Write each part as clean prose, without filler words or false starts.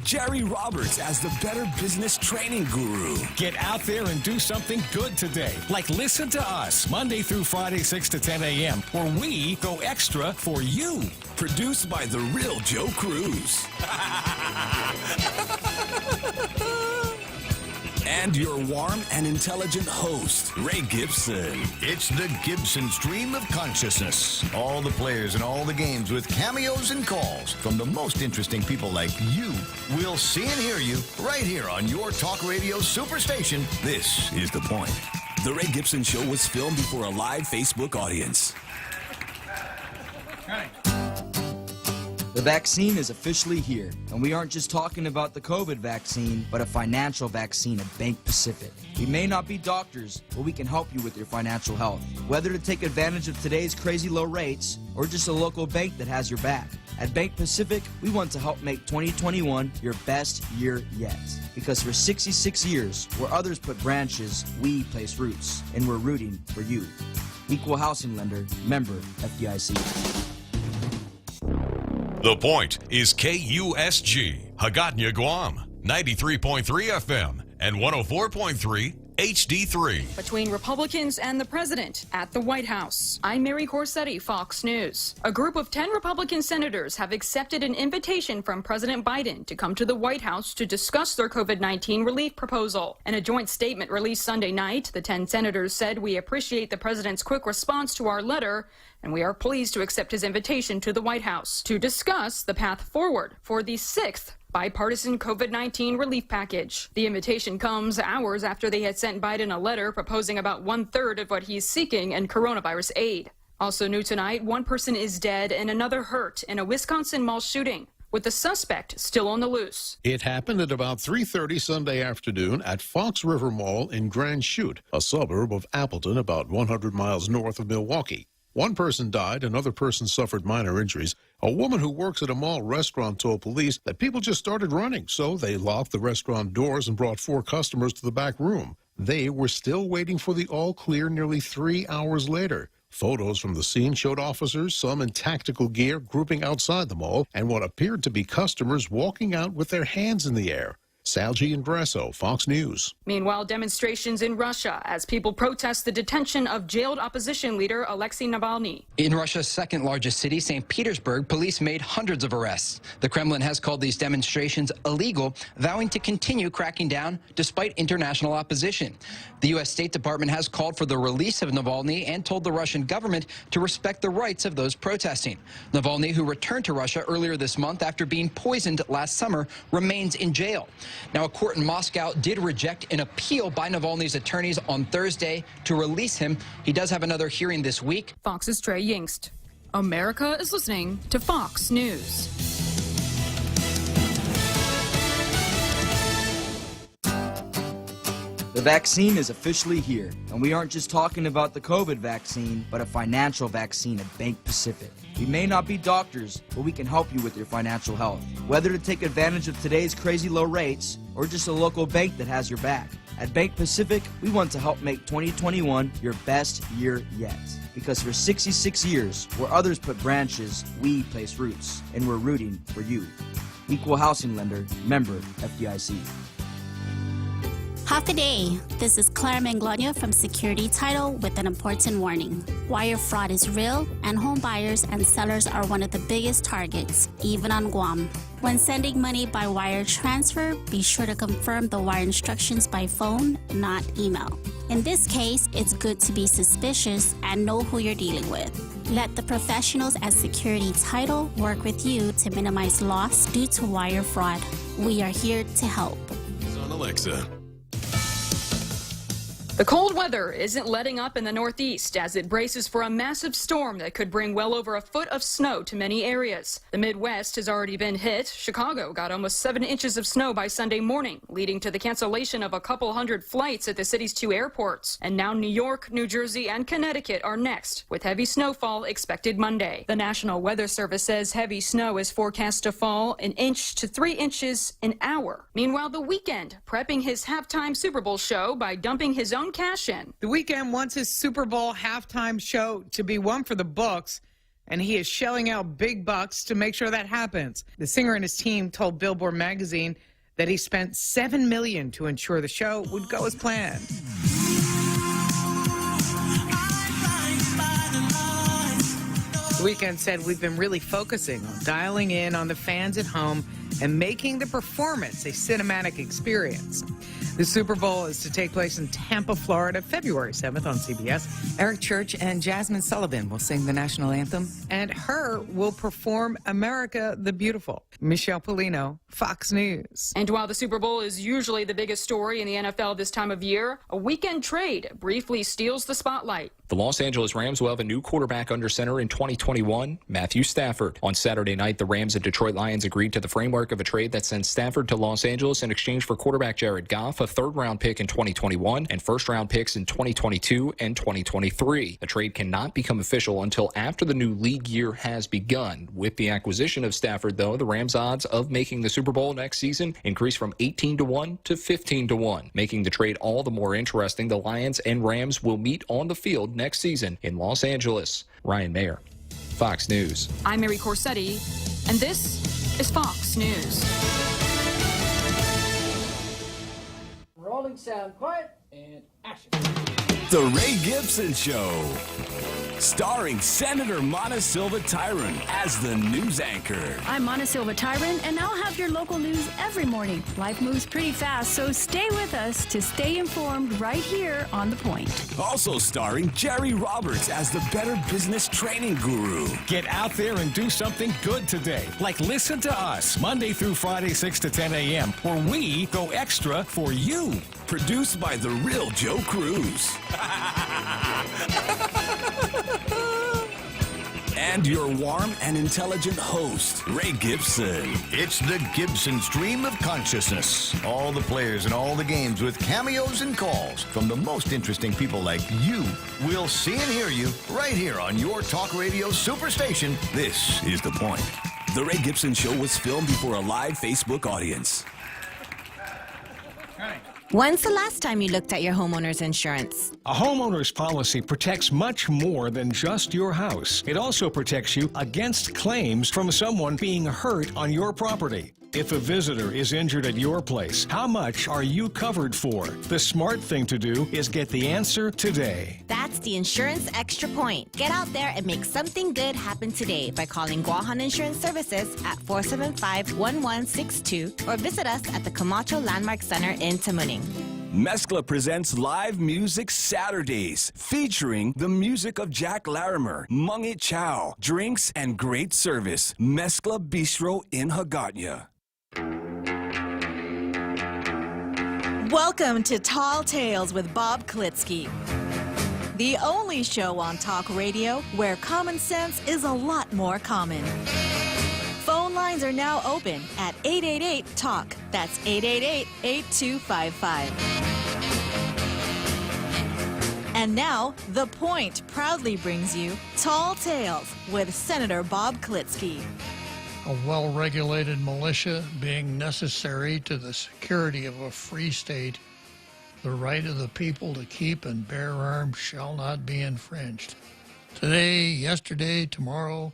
Jerry Roberts as the Better Business Training Guru. Get out there and do something good today. Like listen to us Monday through Friday, 6 to 10 a.m., where we go extra for you. Produced by the real Joe Cruz. And your warm and intelligent host, Ray Gibson. It's the Gibson stream of consciousness. All the players and all the games with cameos and calls from the most interesting people like you. We'll see and hear you right here on your talk radio superstation. This is The Point. The Ray Gibson Show was filmed before a live Facebook audience. The vaccine is officially here, and we aren't just talking about the COVID vaccine, but a financial vaccine at Bank Pacific. We may not be doctors, but we can help you with your financial health. Whether to take advantage of today's crazy low rates, or just a local bank that has your back. At Bank Pacific, we want to help make 2021 your best year yet. Because for 66 years, where others put branches, we place roots, and we're rooting for you. Equal housing lender, member FDIC. The Point is KUSG, Hagåtña, Guam, 93.3 FM and 104.3 HD3. Between Republicans and the president at the White House. I'm Mary Corsetti, Fox News. A group of 10 Republican senators have accepted an invitation from President Biden to come to the White House to discuss their COVID-19 relief proposal. In a joint statement released Sunday night, the 10 senators said, "We appreciate the president's quick response to our letter, and we are pleased to accept his invitation to the White House to discuss the path forward for the 6th bipartisan COVID-19 relief package." The invitation comes hours after they had sent Biden a letter proposing about 1/3 of what he's seeking in coronavirus aid. Also new tonight, one person is dead and another hurt in a Wisconsin mall shooting, with the suspect still on the loose. It happened at about 3:30 Sunday afternoon at Fox River Mall in Grand Chute, a suburb of Appleton about 100 miles north of Milwaukee. One person died, another person suffered minor injuries. A woman who works at a mall restaurant told police that people just started running, so they locked the restaurant doors and brought 4 customers to the back room. They were still waiting for the all-clear nearly 3 hours later. Photos from the scene showed officers, some in tactical gear, grouping outside the mall, and what appeared to be customers walking out with their hands in the air. Salgi and Brasso, Fox News. Meanwhile, demonstrations in Russia as people protest the detention of jailed opposition leader Alexei Navalny. In Russia's second largest city, St. Petersburg, police made hundreds of arrests. The Kremlin has called these demonstrations illegal, vowing to continue cracking down despite international opposition. The U.S. State Department has called for the release of Navalny and told the Russian government to respect the rights of those protesting. Navalny, who returned to Russia earlier this month after being poisoned last summer, remains in jail. Now, a court in Moscow did reject an appeal by Navalny's attorneys on Thursday to release him. He does have another hearing this week. Fox's Trey Yingst. America is listening to Fox News. The vaccine is officially here, and we aren't just talking about the COVID vaccine, but a financial vaccine at Bank Pacific. We may not be doctors, but we can help you with your financial health. Whether to take advantage of today's crazy low rates, or just a local bank that has your back. At Bank Pacific, we want to help make 2021 your best year yet. Because for 66 years, where others put branches, we place roots, and we're rooting for you. Equal housing lender, member FDIC. Half a day. This is Claire Manglona from Security Title with an important warning. Wire fraud is real, and home buyers and sellers are one of the biggest targets, even on Guam. When sending money by wire transfer, be sure to confirm the wire instructions by phone, not email. In this case, it's good to be suspicious and know who you're dealing with. Let the professionals at Security Title work with you to minimize loss due to wire fraud. We are here to help. It's on Alexa. The cold weather isn't letting up in the Northeast as it braces for a massive storm that could bring well over a foot of snow to many areas. The Midwest has already been hit. Chicago got almost 7 inches of snow by Sunday morning, leading to the cancellation of a couple hundred flights at the city's 2 airports. And now New York, New Jersey, and Connecticut are next, with heavy snowfall expected Monday. The National Weather Service says heavy snow is forecast to fall 1 inch to 3 inches an hour. Meanwhile, The Weeknd prepping his halftime Super Bowl show by dumping his own cash in. The Weeknd wants his Super Bowl halftime show to be one for the books. and he is shelling out big bucks to make sure that happens. The singer and his team told Billboard magazine that he spent $7 million to ensure the show would go as planned. The Weeknd said, "We've been really focusing on dialing in on the fans at home and making the performance a cinematic experience." The Super Bowl is to take place in Tampa, Florida, February 7th on CBS. Eric Church and Jasmine Sullivan will sing the national anthem, and Her will perform America the Beautiful. Michelle Polino, Fox News. And while the Super Bowl is usually the biggest story in the NFL this time of year, a weekend trade briefly steals the spotlight. The Los Angeles Rams will have a new quarterback under center in 2021, Matthew Stafford. On Saturday night, the Rams and Detroit Lions agreed to the framework of a trade that sends Stafford to Los Angeles in exchange for quarterback Jared Goff, a third-round pick in 2021, and first-round picks in 2022 and 2023. The trade cannot become official until after the new league year has begun. With the acquisition of Stafford, though, the Rams' odds of making the Super Bowl next season increase from 18-1 to 15-1, making the trade all the more interesting. The Lions and Rams will meet on the field next season in Los Angeles. Ryan Mayer, Fox News. I'm Mary Corsetti, and this is Fox News. Rolling sound, quiet, and action. The Ray Gibson Show. Starring Senator Mana Silva Tyron as the news anchor. I'm Mana Silva Tyron, and I'll have your local news every morning. Life moves pretty fast, so stay with us to stay informed right here on The Point. Also starring Jerry Roberts as the Better Business Training Guru. Get out there and do something good today. Like listen to us Monday through Friday, 6 to 10 a.m., where we go extra for you. Produced by the real Joe Cruz. And your warm and intelligent host, Ray Gibson. It's the Gibson Stream of Consciousness. All the players and all the games with cameos and calls from the most interesting people like you. We'll see and hear you right here on your talk radio superstation. This is The Point. The Ray Gibson Show was filmed before a live Facebook audience. When's the last time you looked at your homeowner's insurance? A homeowner's policy protects much more than just your house. It also protects you against claims from someone being hurt on your property. If a visitor is injured at your place, how much are you covered for? The smart thing to do is get the answer today. That's the Insurance Extra Point. Get out there and make something good happen today by calling Guahan Insurance Services at 475-1162 or visit us at the Camacho Landmark Center in Tamuning. Mescla presents live music Saturdays, featuring the music of Jack Larimer, Mungit Chow, drinks and great service. Mescla Bistro in Hagåtña. Welcome to Tall Tales with Bob Klitzkie, the only show on talk radio where common sense is a lot more common. Phone lines are now open at 888-TALK. That's 888-8255. And now, The Point proudly brings you Tall Tales with Senator Bob Klitzkie. A well-regulated militia being necessary to the security of a free state, the right of the people to keep and bear arms shall not be infringed. Today, yesterday, tomorrow,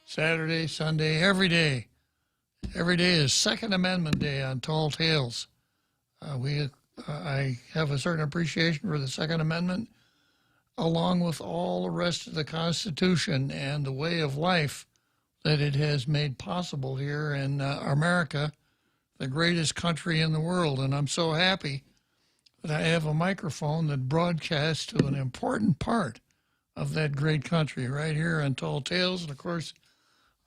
Saturday, Sunday, every day. Every day is Second Amendment Day on Tall Tales. I have a certain appreciation for the Second Amendment, along with all the rest of the Constitution and the way of life that it has made possible here in America, the greatest country in the world. And I'm so happy that I have a microphone that broadcasts to an important part of that great country right here on Tall Tales. And of course,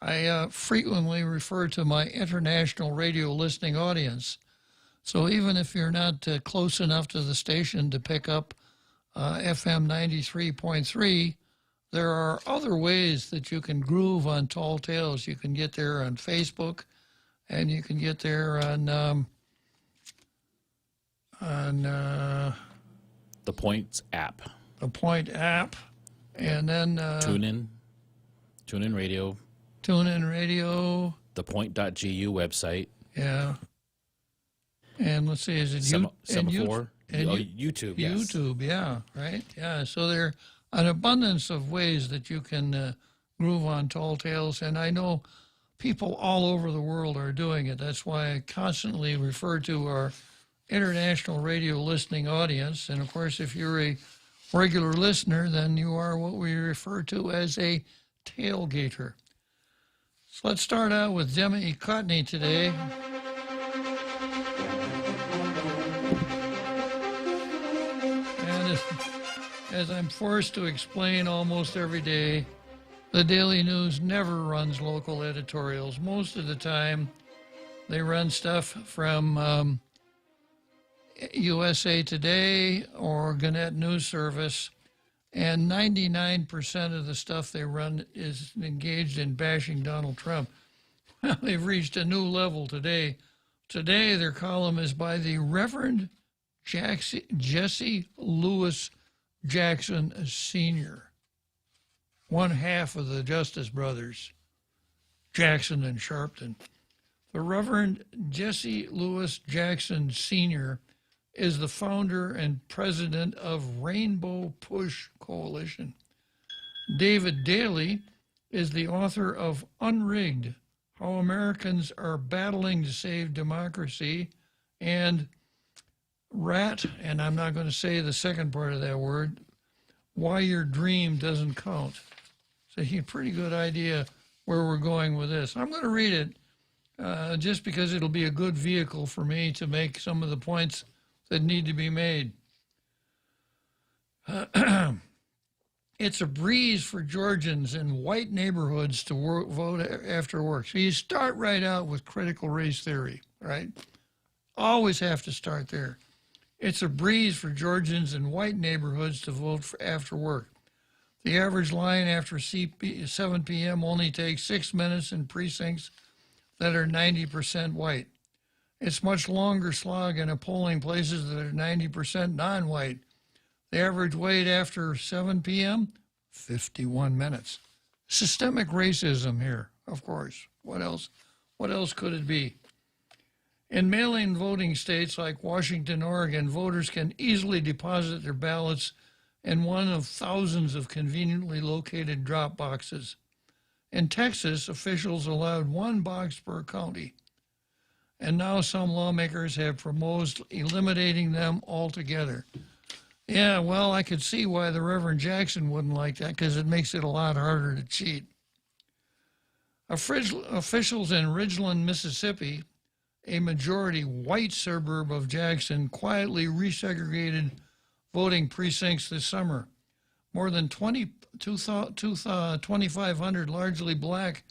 I frequently refer to my international radio listening audience. So even if you're not close enough to the station to pick up FM 93.3, there are other ways that you can groove on Tall Tales. You can get there on Facebook, and you can get there on the Point app. The Point app, and then TuneIn Radio. TuneIn Radio. The Point.gu website. Yeah. And let's see, is it Semaphore? YouTube, yes. YouTube, yeah, right? Yeah, so there are an abundance of ways that you can groove on tall tales, and I know people all over the world are doing it. That's why I constantly refer to our international radio listening audience. And of course, if you're a regular listener, then you are what we refer to as a tailgater. So let's start out with Demi Cotney today. And as I'm forced to explain almost every day, the Daily News never runs local editorials. Most of the time, they run stuff from USA Today or Gannett News Service, and 99% of the stuff they run is engaged in bashing Donald Trump. Well, they've reached a new level today. Today, their column is by the Reverend Jesse Lewis Jackson Sr., one half of the Justice Brothers, Jackson and Sharpton. The Reverend Jesse Lewis Jackson Sr. is the founder and president of Rainbow Push Coalition. David Daly is the author of Unrigged, How Americans Are Battling to Save Democracy, and RAT, and I'm not going to say the second part of that word, Why Your Dream Doesn't Count. So you have a pretty good idea where we're going with this. I'm going to read it just because it'll be a good vehicle for me to make some of the points that need to be made. It's a breeze for Georgians in white neighborhoods to vote after work. So you start right out with critical race theory, right? Always have to start there. It's a breeze for Georgians in white neighborhoods to vote after work. The average line after 7 p.m. only takes 6 minutes in precincts that are 90% white. It's much longer slog in polling places that are 90% non-white. The average wait after 7 p.m., 51 minutes. Systemic racism here, of course. What else? What else could it be? In mail-in voting states like Washington, Oregon, voters can easily deposit their ballots in one of thousands of conveniently located drop boxes. In Texas, officials allowed one box per county, and now some lawmakers have proposed eliminating them altogether. Yeah, well, I could see why the Reverend Jackson wouldn't like that, because it makes it a lot harder to cheat. Officials in Ridgeland, Mississippi, a majority white suburb of Jackson, quietly resegregated voting precincts this summer. More than 2,500 largely black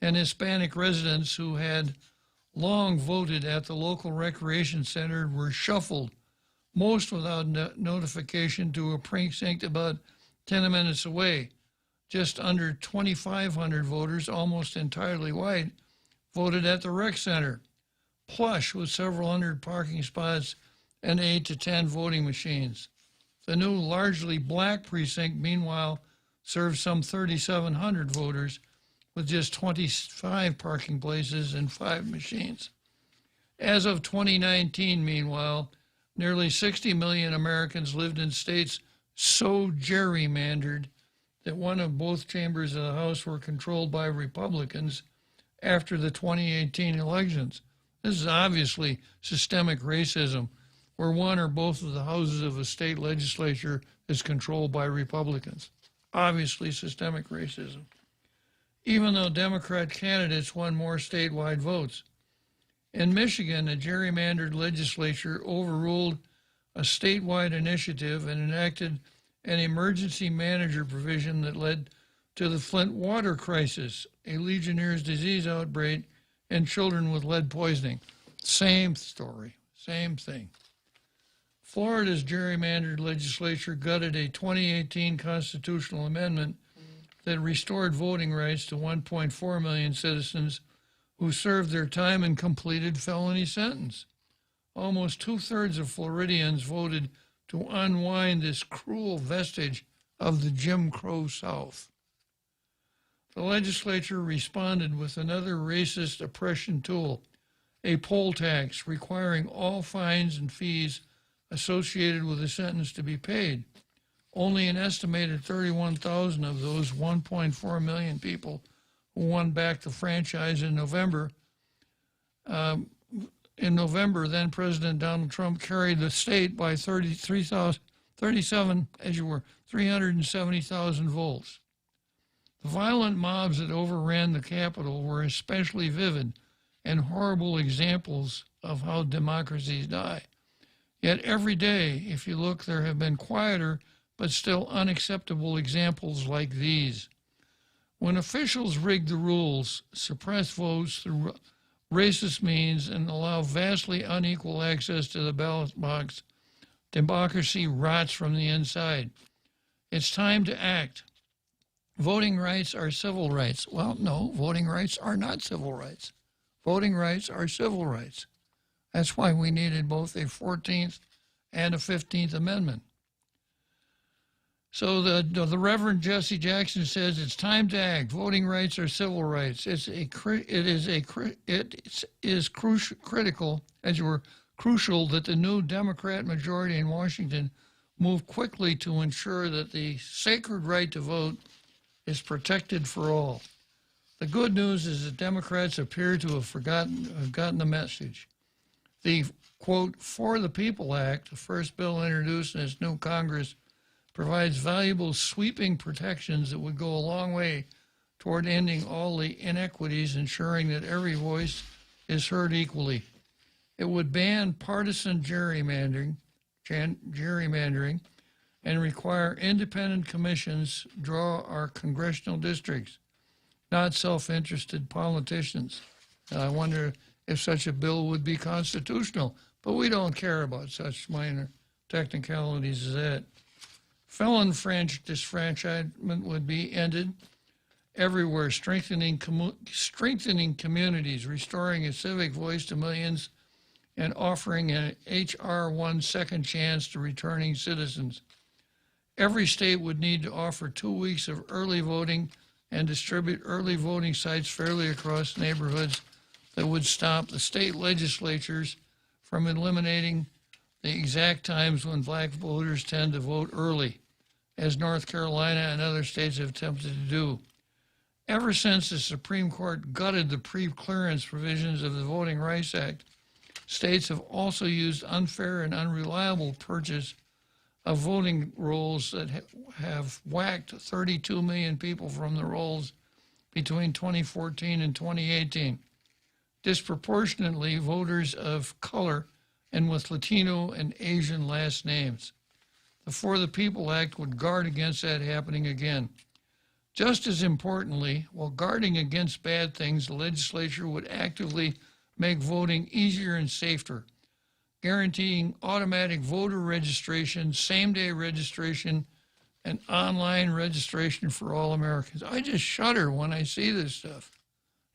and Hispanic residents who had long voted at the local recreation center were shuffled, most without notification, to a precinct about 10 minutes away. Just under 2,500 voters, almost entirely white, voted at the rec center, plush with several hundred parking spots and 8 to 10 voting machines. The new largely black precinct, meanwhile, serves some 3,700 voters with just 25 parking places and 5 machines. As of 2019, meanwhile, nearly 60 million Americans lived in states so gerrymandered that one of both chambers of the House were controlled by Republicans after the 2018 elections. This is obviously systemic racism, where one or both of the houses of a state legislature is controlled by Republicans. Obviously systemic racism. Even though Democrat candidates won more statewide votes. In Michigan, a gerrymandered legislature overruled a statewide initiative and enacted an emergency manager provision that led to the Flint water crisis, a Legionnaire's disease outbreak, and children with lead poisoning. Same story, same thing. Florida's gerrymandered legislature gutted a 2018 constitutional amendment that restored voting rights to 1.4 million citizens who served their time and completed felony sentence. Almost 2/3 of Floridians voted to unwind this cruel vestige of the Jim Crow South. The legislature responded with another racist oppression tool, a poll tax requiring all fines and fees associated with a sentence to be paid. only an estimated 31,000 of those 1.4 million people who won back the franchise in November. Then President Donald Trump carried the state by 370,000 votes. The violent mobs that overran the Capitol were especially vivid and horrible examples of how democracies die. Yet every day, if you look, there have been quieter but still unacceptable examples like these. When officials rig the rules, suppress votes through racist means, and allow vastly unequal access to the ballot box, democracy rots from the inside. It's time to act. Voting rights are civil rights. Well, no, voting rights are not civil rights. Voting rights are civil rights. That's why we needed both a 14th and a 15th Amendment. So the Reverend Jesse Jackson says it's time to act. Voting rights are civil rights. It is critical that the new Democrat majority in Washington move quickly to ensure that the sacred right to vote is protected for all. The good news is that Democrats appear to have gotten the message. The, quote, For the People Act, the first bill introduced in its new Congress, provides valuable sweeping protections that would go a long way toward ending all the inequities, ensuring that every voice is heard equally. It would ban partisan gerrymandering, and require independent commissions draw our congressional districts, not self-interested politicians. I wonder if such a bill would be constitutional, but we don't care about such minor technicalities as that. Felon disfranchisement would be ended everywhere, strengthening communities, restoring a civic voice to millions, and offering an H.R. 1 second chance to returning citizens. Every state would need to offer 2 weeks of early voting and distribute early voting sites fairly across neighborhoods that would stop the state legislatures from eliminating the exact times when black voters tend to vote early, as North Carolina and other states have attempted to do. Ever since the Supreme Court gutted the pre-clearance provisions of the Voting Rights Act, states have also used unfair and unreliable purchase of voting rolls that have whacked 32 million people from the rolls between 2014 and 2018. Disproportionately, voters of color and with Latino and Asian last names. The For the People Act would guard against that happening again. Just as importantly, while guarding against bad things, the legislature would actively make voting easier and safer, guaranteeing automatic voter registration, same-day registration, and online registration for all Americans. I just shudder when I see this stuff.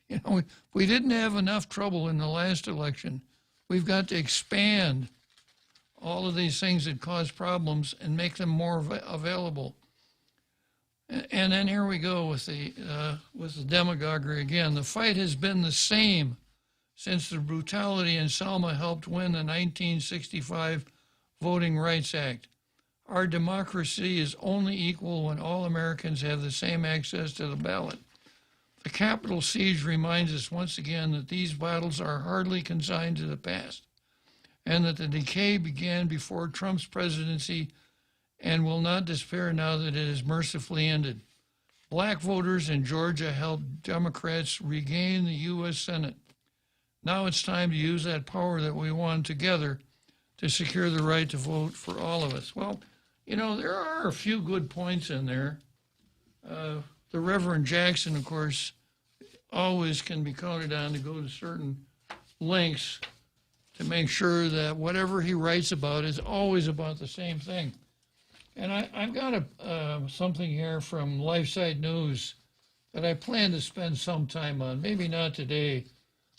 You know, we didn't have enough trouble in the last election. We've got to expand all of these things that cause problems and make them more available. And then here we go with the demagoguery again. The fight has been the same since the brutality in Selma helped win the 1965 Voting Rights Act. Our democracy is only equal when all Americans have the same access to the ballot. The Capitol siege reminds us once again that these battles are hardly consigned to the past, and that the decay began before Trump's presidency and will not despair now that it is mercifully ended. Black voters in Georgia helped Democrats regain the U.S. Senate. Now it's time to use that power that we won together to secure the right to vote for all of us. Well, you know, there are a few good points in there. The Reverend Jackson, of course, always can be counted on to go to certain lengths to make sure that whatever he writes about is always about the same thing. And I've got something here from LifeSite News that I plan to spend some time on, maybe not today,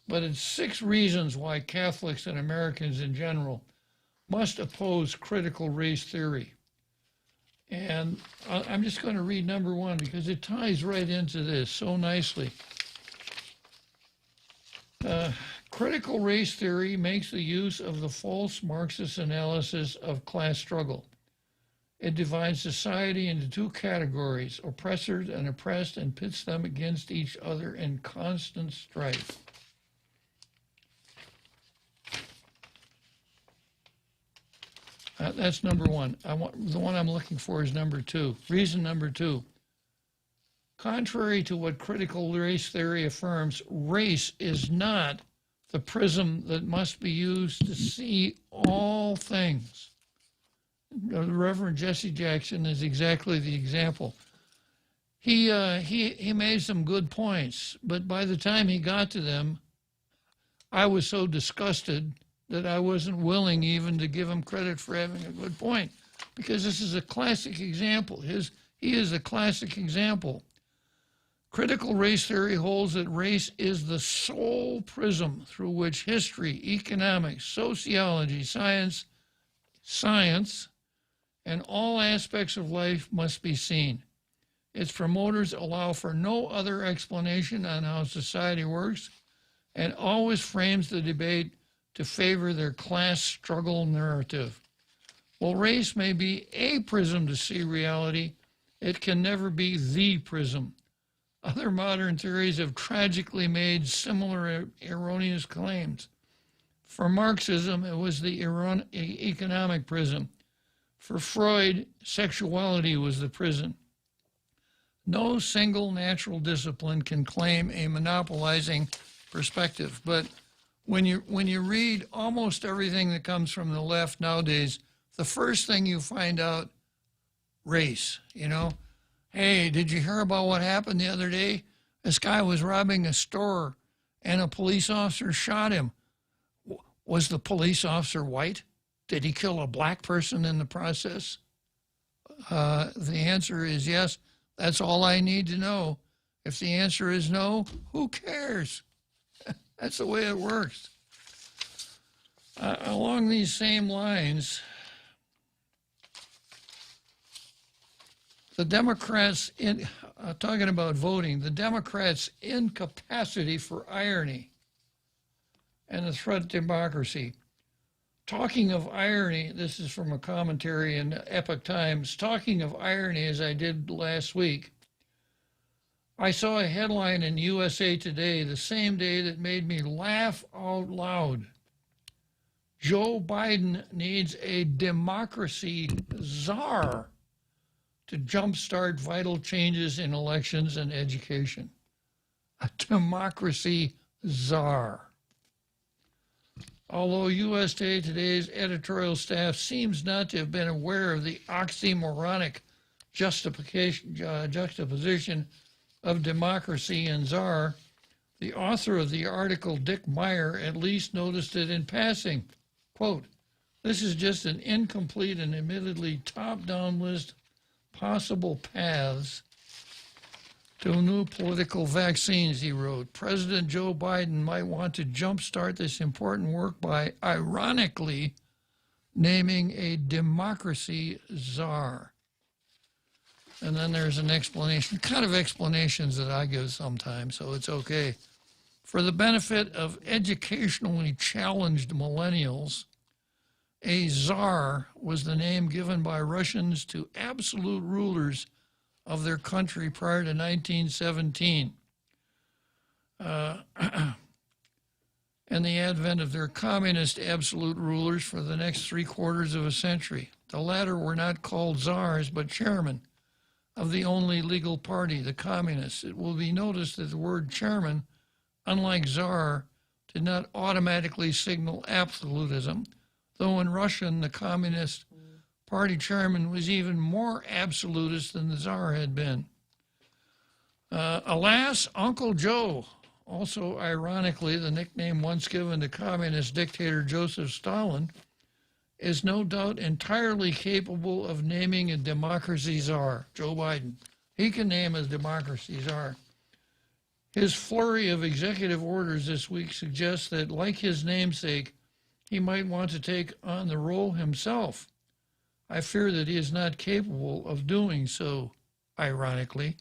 but it's 6 reasons why Catholics and Americans in general must oppose critical race theory. And I'm just going to read number 1 because it ties right into this so nicely. Critical race theory makes the use of the false Marxist analysis of class struggle. It divides society into two categories, oppressors and oppressed, and pits them against each other in constant strife. That's number one. The one I'm looking for is number two. Reason number two. Contrary to what critical race theory affirms, race is not the prism that must be used to see all things. The Reverend Jesse Jackson is exactly the example. He made some good points, but by the time he got to them, I was so disgusted that I wasn't willing even to give him credit for having a good point, because this is a classic example. He is a classic example. Critical race theory holds that race is the sole prism through which history, economics, sociology, science, and all aspects of life must be seen. Its promoters allow for no other explanation on how society works and always frames the debate to favor their class struggle narrative. While race may be a prism to see reality, it can never be the prism. Other modern theories have tragically made similar erroneous claims. For Marxism, it was the economic prism. For Freud, sexuality was the prism. No single natural discipline can claim a monopolizing perspective, but when you read almost everything that comes from the left nowadays, the first thing you find out, race, Hey, did you hear about what happened the other day? This guy was robbing a store and a police officer shot him. Was the police officer white? Did he kill a black person in the process? The answer is yes. That's all I need to know. If the answer is no, who cares? That's the way it works. Along these same lines, the Democrats, talking about voting, the Democrats' incapacity for irony and the threat to democracy. Talking of irony, this is from a commentary in Epoch Times. Talking of irony, as I did last week, I saw a headline in USA Today the same day that made me laugh out loud. Joe Biden needs a democracy czar to jumpstart vital changes in elections and education. A democracy czar. Although USA Today's editorial staff seems not to have been aware of the oxymoronic juxtaposition of democracy and czar, the author of the article, Dick Meyer, at least noticed it in passing. Quote, "This is just an incomplete and admittedly top-down list of possible paths to new political vaccines," he wrote. President Joe Biden might want to jumpstart this important work by, ironically, naming a democracy czar. And then there's an explanation, kind of explanations that I give sometimes, so it's okay. For the benefit of educationally challenged millennials, a czar was the name given by Russians to absolute rulers of their country prior to 1917 and the advent of their communist absolute rulers for the next 3/4 of a century. The latter were not called czars, but chairmen of the only legal party, the communists. It will be noticed that the word chairman, unlike czar, did not automatically signal absolutism, though in Russian, the Communist Party chairman was even more absolutist than the czar had been. Alas, Uncle Joe, also ironically the nickname once given to communist dictator Joseph Stalin, is no doubt entirely capable of naming a democracy czar, Joe Biden. He can name a democracy czar. His flurry of executive orders this week suggests that, like his namesake, he might want to take on the role himself. I fear that he is not capable of doing so, ironically.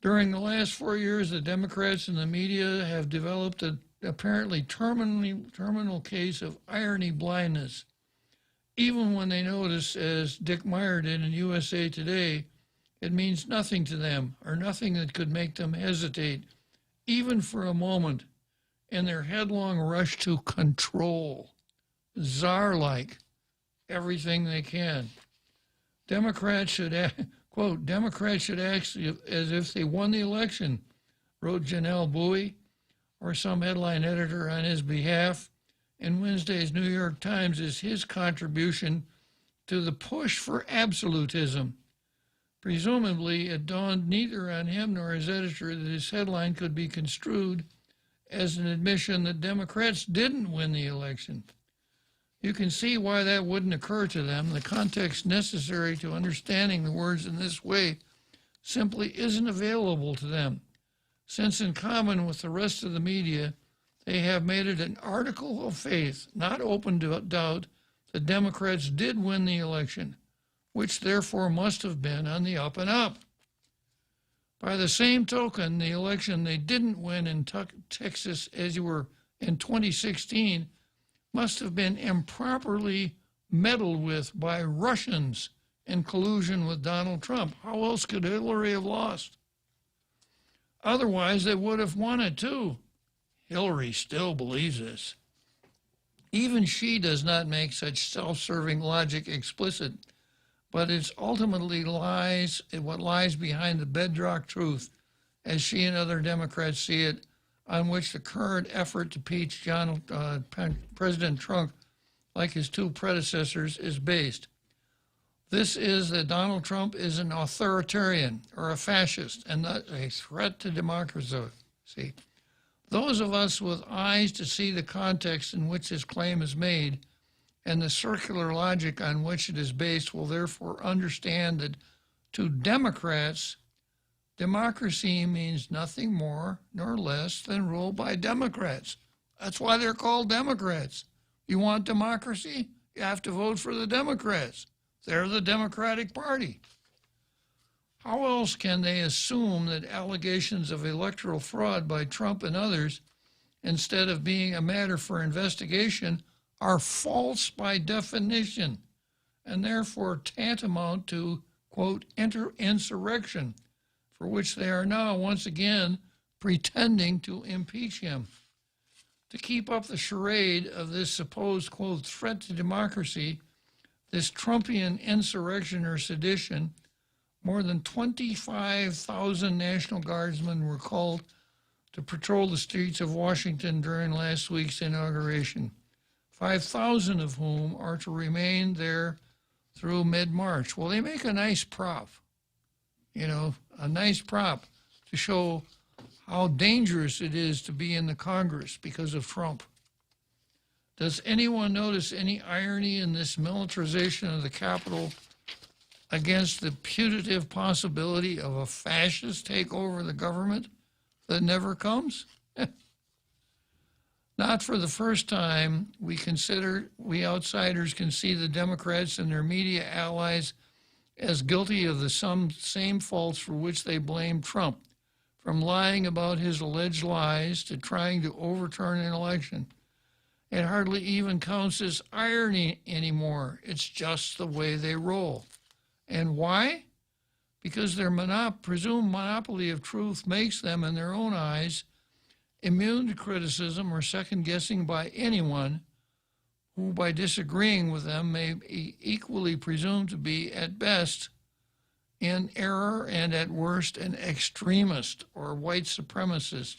During the last 4 years, the Democrats and the media have developed an apparently terminal case of irony blindness. Even when they notice, as Dick Meyer did in USA Today, it means nothing to them, or nothing that could make them hesitate, even for a moment, in their headlong rush to control, czar-like, everything they can. Democrats should act, quote, Democrats should act as if they won the election, wrote Janelle Bowie, or some headline editor on his behalf. In Wednesday's New York Times is his contribution to the push for absolutism. Presumably, it dawned neither on him nor his editor that his headline could be construed as an admission that Democrats didn't win the election. You can see why that wouldn't occur to them. The context necessary to understanding the words in this way simply isn't available to them, since in common with the rest of the media, they have made it an article of faith, not open to doubt, that Democrats did win the election, which therefore must have been on the up and up. By the same token, the election they didn't win in Texas, as you were in 2016, must have been improperly meddled with by Russians in collusion with Donald Trump. How else could Hillary have lost? Otherwise, they would have won it too. Hillary still believes this. Even she does not make such self-serving logic explicit, but it's ultimately what lies behind the bedrock truth, as she and other Democrats see it, on which the current effort to impeach President Trump, like his two predecessors, is based. This is that Donald Trump is an authoritarian or a fascist and not a threat to democracy. See, those of us with eyes to see the context in which this claim is made and the circular logic on which it is based will therefore understand that to Democrats, democracy means nothing more nor less than rule by Democrats. That's why they're called Democrats. You want democracy? You have to vote for the Democrats. They're the Democratic Party. How else can they assume that allegations of electoral fraud by Trump and others, instead of being a matter for investigation, are false by definition, and therefore tantamount to, quote, insurrection, for which they are now once again pretending to impeach him? To keep up the charade of this supposed, quote, threat to democracy, this Trumpian insurrection or sedition, more than 25,000 National Guardsmen were called to patrol the streets of Washington during last week's inauguration, 5,000 of whom are to remain there through mid-March. Well, they make a nice prop, a nice prop to show how dangerous it is to be in the Congress because of Trump. Does anyone notice any irony in this militarization of the Capitol against the putative possibility of a fascist takeover of the government that never comes? Not for the first time, we outsiders can see the Democrats and their media allies as guilty of the same faults for which they blame Trump, from lying about his alleged lies to trying to overturn an election. It hardly even counts as irony anymore. It's just the way they roll. And why? Because their presumed monopoly of truth makes them, in their own eyes, immune to criticism or second-guessing by anyone who, by disagreeing with them, may be equally presumed to be, at best, in error and at worst an extremist or white supremacist,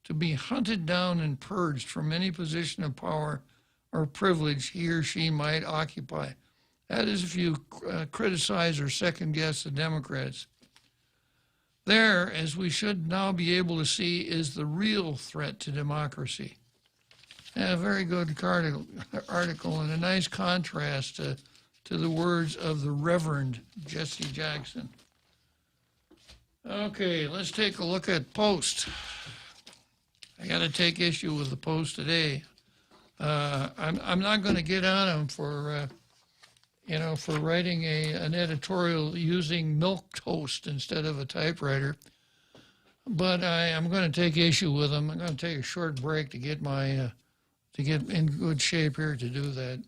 to be hunted down and purged from any position of power or privilege he or she might occupy. That is if you criticize or second-guess the Democrats. There, as we should now be able to see, is the real threat to democracy. A very good article and a nice contrast to the words of the Reverend Jesse Jackson. Okay, let's take a look at Post. I got to take issue with the Post today. I'm not going to get on them for writing an editorial using milk toast instead of a typewriter. But I'm going to take issue with them. I'm going to take a short break to get in good shape here to do that.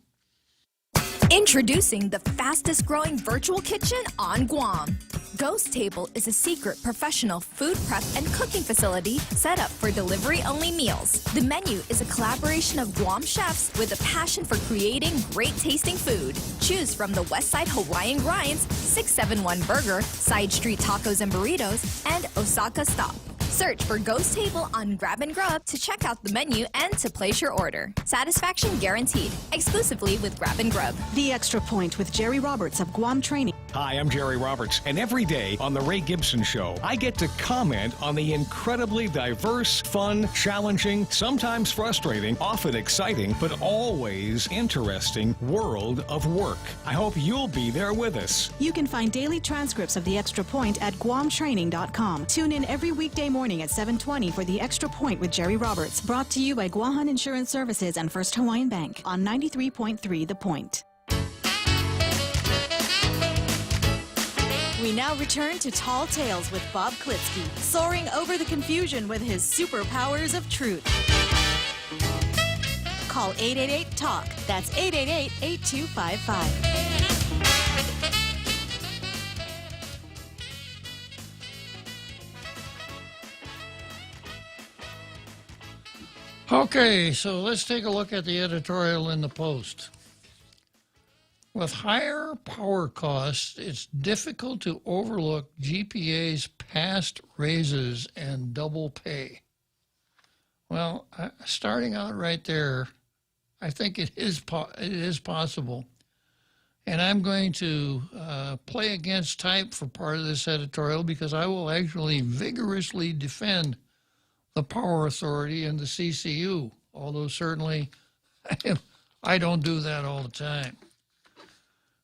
Introducing the fastest growing virtual kitchen on Guam. Ghost Table is a secret professional food prep and cooking facility set up for delivery-only meals. The menu is a collaboration of Guam chefs with a passion for creating great-tasting food. Choose from the Westside Hawaiian Grinds, 671 Burger, Side Street Tacos and Burritos, and Osaka Stop. Search for Ghost Table on Grab and Grub to check out the menu and to place your order. Satisfaction guaranteed. Exclusively with Grab and Grub. The Extra Point with Jerry Roberts of Guam Training. Hi, I'm Jerry Roberts, and every day on The Ray Gibson Show, I get to comment on the incredibly diverse, fun, challenging, sometimes frustrating, often exciting, but always interesting world of work. I hope you'll be there with us. You can find daily transcripts of The Extra Point at guamtraining.com. Tune in every weekday morning at 7:20 for The Extra Point with Jerry Roberts, brought to you by Guahan Insurance Services and First Hawaiian Bank on 93.3 The Point. We now return to Tall Tales with Bob Klitzkie, soaring over the confusion with his superpowers of truth. Call 888-TALK. That's 888-8255. Okay, so let's take a look at the editorial in the Post. With higher power costs, it's difficult to overlook GPA's past raises and double pay. Well, starting out right there, I think it is possible. And I'm going to play against type for part of this editorial because I will actually vigorously defend the Power Authority and the CCU, although certainly I don't do that all the time.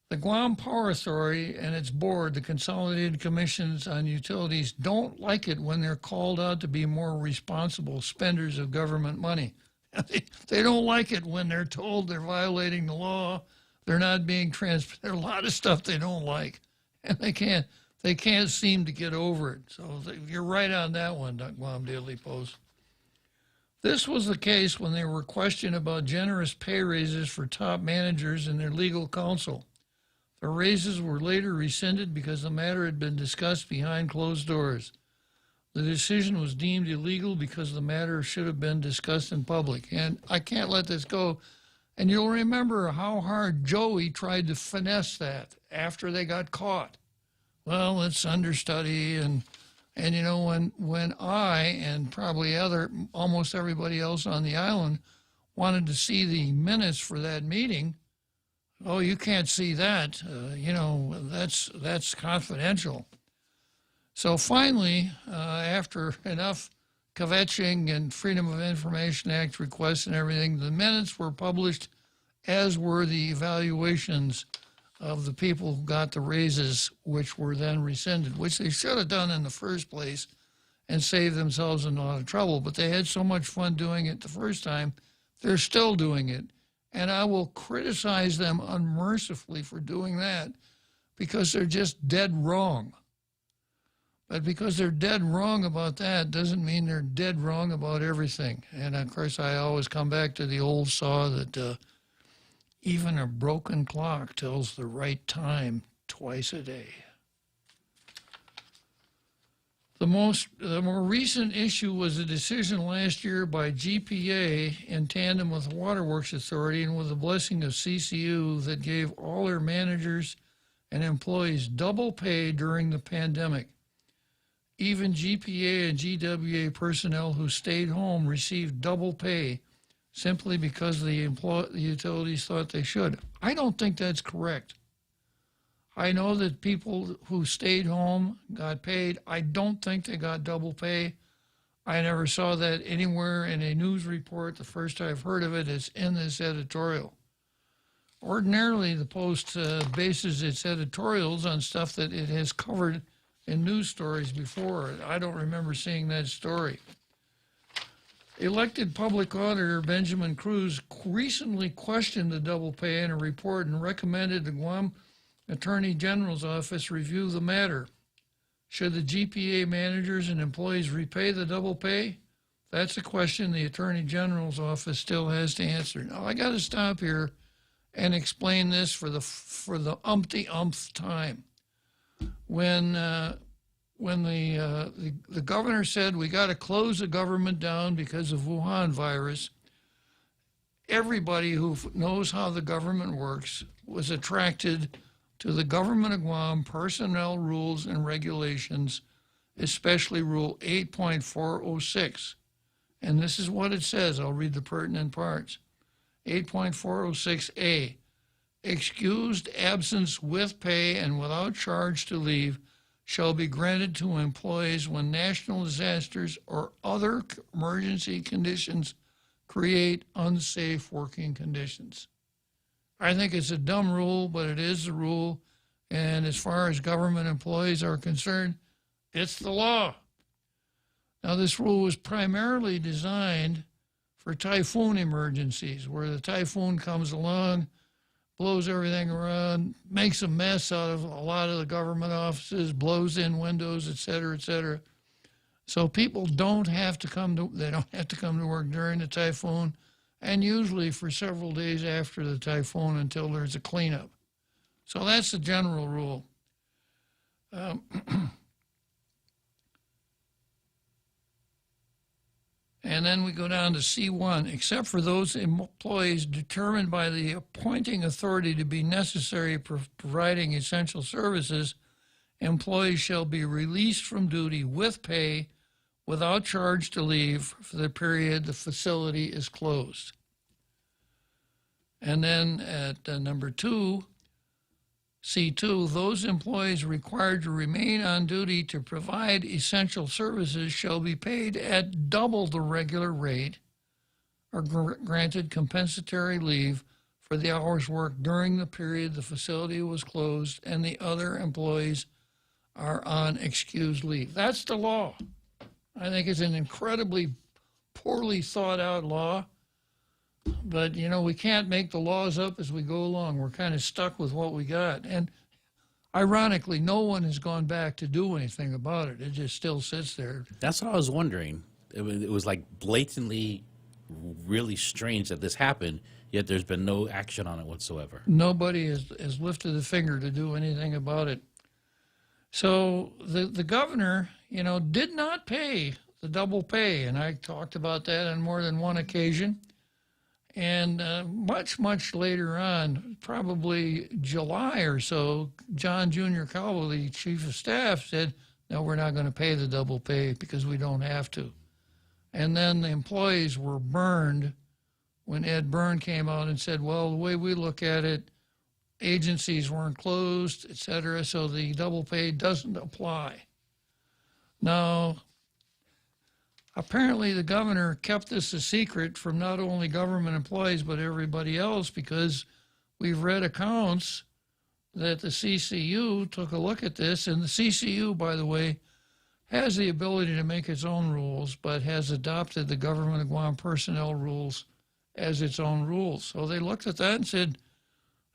The Guam Power Authority and its board, the Consolidated Commissions on Utilities, don't like it when they're called out to be more responsible spenders of government money. They don't like it when they're told they're violating the law, they're not being transparent. There's a lot of stuff they don't like, and they can't seem to get over it. So you're right on that one, Guam Daily Post. This was the case when they were questioned about generous pay raises for top managers and their legal counsel. The raises were later rescinded because the matter had been discussed behind closed doors. The decision was deemed illegal because the matter should have been discussed in public. And I can't let this go. And you'll remember how hard Joey tried to finesse that after they got caught. Well, it's understudy, and you know, when I and probably almost everybody else on the island wanted to see the minutes for that meeting, oh, you can't see that. You know, that's confidential. So finally, after enough kvetching and Freedom of Information Act requests and everything, the minutes were published, as were the evaluations of the people who got the raises, which were then rescinded, which they should have done in the first place and saved themselves a lot of trouble. But they had so much fun doing it the first time, they're still doing it. And I will criticize them unmercifully for doing that because they're just dead wrong. But because they're dead wrong about that doesn't mean they're dead wrong about everything. And of course, I always come back to the old saw that even a broken clock tells the right time twice a day. The more recent issue was a decision last year by GPA in tandem with the Waterworks Authority and with the blessing of CCU that gave all their managers and employees double pay during the pandemic. Even GPA and GWA personnel who stayed home received double pay simply because the utilities thought they should. I don't think that's correct. I know that people who stayed home got paid. I don't think they got double pay. I never saw that anywhere in a news report. The first I've heard of it is in this editorial. Ordinarily, the Post bases its editorials on stuff that it has covered in news stories before. I don't remember seeing that story. Elected public auditor Benjamin Cruz recently questioned the double pay in a report and recommended the Guam Attorney General's office review the matter. Should the GPA managers and employees repay the double pay? That's a question the Attorney General's office still has to answer. Now, I got to stop here and explain this for the umpty-umpth time. When the governor said we got to close the government down because of Wuhan virus, everybody who knows how the government works was attracted to the government of Guam personnel rules and regulations, especially Rule 8.406. And this is what it says. I'll read the pertinent parts. 8.406A, excused absence with pay and without charge to leave shall be granted to employees when national disasters or other emergency conditions create unsafe working conditions. I think it's a dumb rule, but it is the rule. And as far as government employees are concerned, it's the law. Now, this rule was primarily designed for typhoon emergencies, where the typhoon comes along, blows everything around, makes a mess out of a lot of the government offices, blows in windows, et cetera, et cetera. So people don't have to come to work during the typhoon, and usually for several days after the typhoon until there's a cleanup. So that's the general rule. And then we go down to C1, except for those employees determined by the appointing authority to be necessary for providing essential services, employees shall be released from duty with pay without charge to leave for the period the facility is closed. And then at number 2, C2, those employees required to remain on duty to provide essential services shall be paid at double the regular rate or granted compensatory leave for the hours worked during the period the facility was closed and the other employees are on excused leave. That's the law. I think it's an incredibly poorly thought out law, but you know, we can't make the laws up as we go along. We're kind of stuck with what we got. And ironically, no one has gone back to do anything about it. It just still sits there. That's what I was wondering. It was like blatantly really strange that this happened, yet there's been no action on it whatsoever. Nobody has lifted a finger to do anything about it. So the governor, you know, did not pay the double pay, and I talked about that on more than one occasion. And much later on, probably July or so, John Jr. Cowell, the chief of staff, said, no, we're not going to pay the double pay because we don't have to. And then the employees were burned when Ed Byrne came out and said, well, the way we look at it, agencies weren't closed, et cetera, so the double pay doesn't apply. Now, apparently the governor kept this a secret from not only government employees but everybody else, because we've read accounts that the CCU took a look at this, and the CCU, by the way, has the ability to make its own rules, but has adopted the Government of Guam personnel rules as its own rules. So they looked at that and said,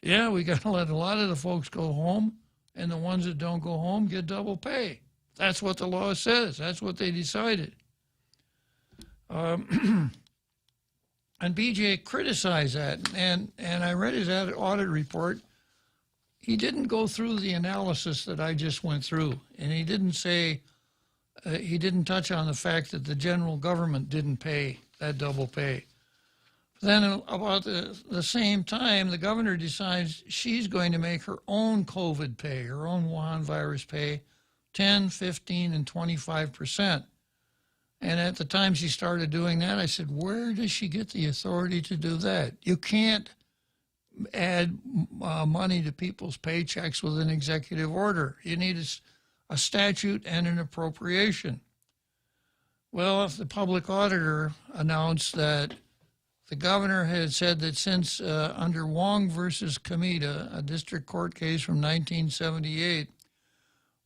yeah, we got to let a lot of the folks go home, and the ones that don't go home get double pay. That's what the law says. That's what they decided. And BJ criticized that, and I read his audit report. He didn't go through the analysis that I just went through, and he didn't say, he didn't touch on the fact that the general government didn't pay that double pay. Then about the same time, the governor decides she's going to make her own COVID pay, her own Wuhan virus pay, 10, 15, and 25%. And at the time she started doing that, I said, where does she get the authority to do that? You can't add money to people's paychecks with an executive order. You need a statute and an appropriation. Well, if the public auditor announced that the governor had said that since under Wong versus Kamita, a district court case from 1978,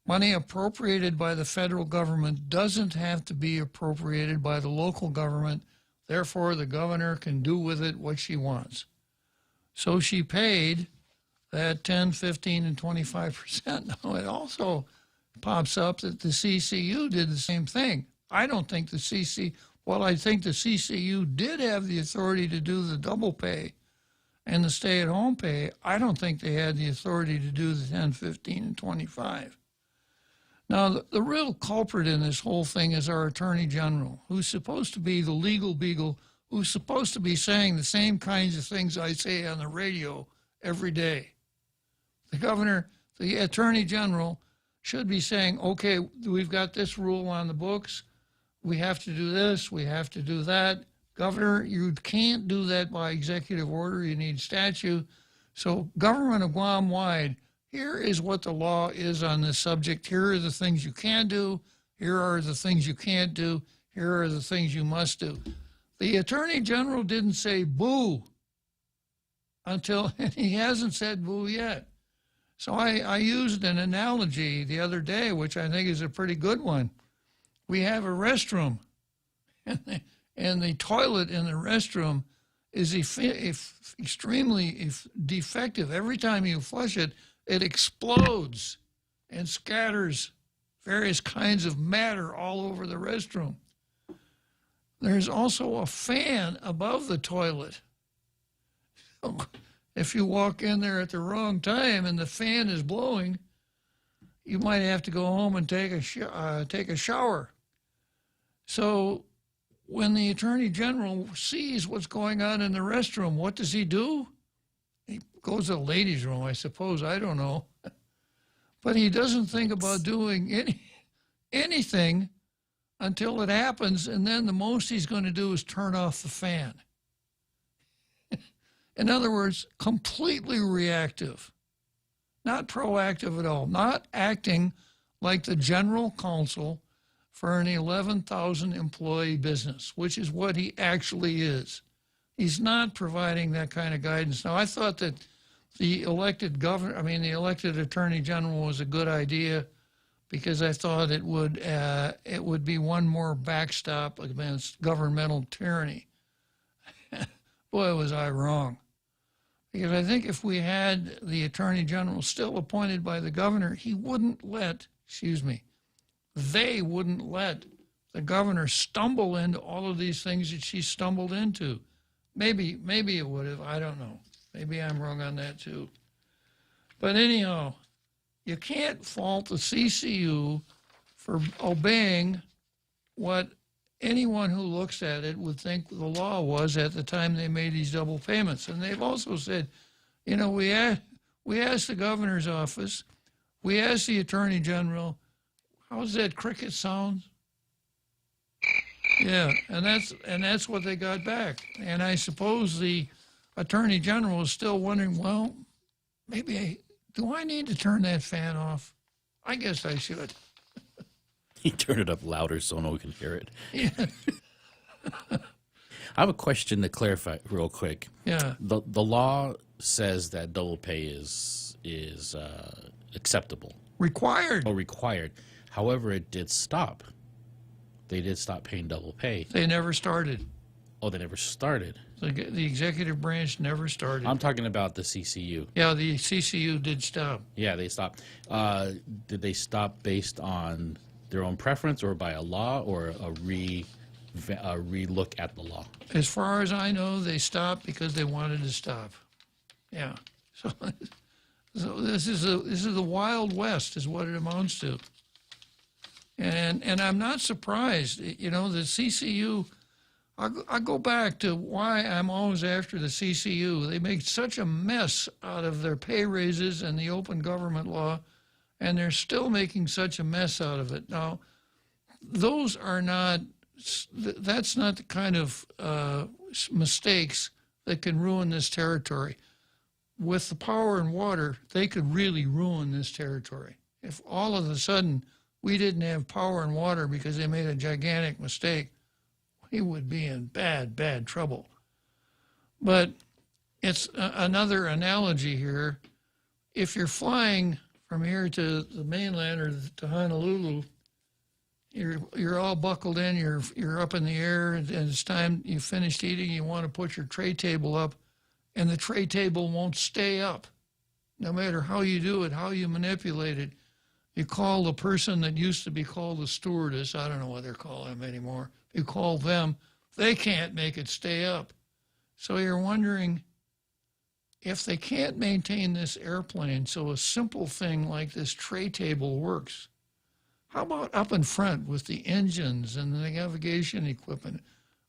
money appropriated by the federal government doesn't have to be appropriated by the local government. Therefore, the governor can do with it what she wants. So she paid that 10, 15, and 25%. Now, it also pops up that the CCU did the same thing. I don't think the CCU, well, I think the CCU did have the authority to do the double pay, and the stay-at-home pay, I don't think they had the authority to do the 10, 15, and 25. Now, the real culprit in this whole thing is our Attorney General, who's supposed to be the legal beagle, who's supposed to be saying the same kinds of things I say on the radio every day. The governor, the Attorney General, should be saying, okay, we've got this rule on the books. We have to do this. We have to do that. Governor, you can't do that by executive order. You need statute. So government of Guam wide, here is what the law is on this subject. Here are the things you can do. Here are the things you can't do. Here are the things you must do. The Attorney General didn't say boo until, and he hasn't said boo yet. So I used an analogy the other day, which I think is a pretty good one. We have a restroom, and the toilet in the restroom is extremely defective. Every time you flush it, it explodes and scatters various kinds of matter all over the restroom. There's also a fan above the toilet. So if you walk in there at the wrong time and the fan is blowing, you might have to go home and take a shower. So when the Attorney General sees what's going on in the restroom, what does he do? He goes to the ladies' room, I suppose. I don't know. But he doesn't think about doing anything until it happens, and then the most he's going to do is turn off the fan. In other words, completely reactive, not proactive at all, not acting like the general counsel for an 11,000 employee business, which is what he actually is. He's not providing that kind of guidance. Now, I thought that the elected Attorney General was a good idea because I thought it would be one more backstop against governmental tyranny. Boy, was I wrong. Because I think if we had the Attorney General still appointed by the governor, they wouldn't let the governor stumble into all of these things that she stumbled into. Maybe it would have, I don't know. Maybe I'm wrong on that too. But anyhow, you can't fault the CCU for obeying what anyone who looks at it would think the law was at the time they made these double payments. And they've also said, you know, we asked the governor's office, we asked the Attorney General, how's that cricket sound? Yeah, and that's what they got back. And I suppose the Attorney General is still wondering, well, do I need to turn that fan off? I guess I should. He turned it up louder so no one can hear it. Yeah. I have a question to clarify real quick. Yeah. The law says that double pay is acceptable. Required. Or required. However, it did stop. They did stop paying double pay. They never started. Oh, they never started. The executive branch never started. I'm talking about the CCU. Yeah, the CCU did stop. Yeah, they stopped. Did they stop based on their own preference or by a law or a re-look at the law? As far as I know, they stopped because they wanted to stop. Yeah. So this is the Wild West is what it amounts to. And I'm not surprised. You know, the CCU, I go back to why I'm always after the CCU. They make such a mess out of their pay raises and the open government law, and they're still making such a mess out of it. Now, that's not the kind of mistakes that can ruin this territory. With the power and water, they could really ruin this territory. If all of a sudden we didn't have power and water because they made a gigantic mistake, we would be in bad, bad trouble. But it's another analogy here. If you're flying from here to the mainland or to Honolulu, you're all buckled in, you're up in the air, and it's time you finished eating, you want to put your tray table up, and the tray table won't stay up. No matter how you do it, how you manipulate it, you call the person that used to be called the stewardess, I don't know what they're calling them anymore, you call them, they can't make it stay up. So you're wondering, if they can't maintain this airplane so a simple thing like this tray table works, how about up in front with the engines and the navigation equipment?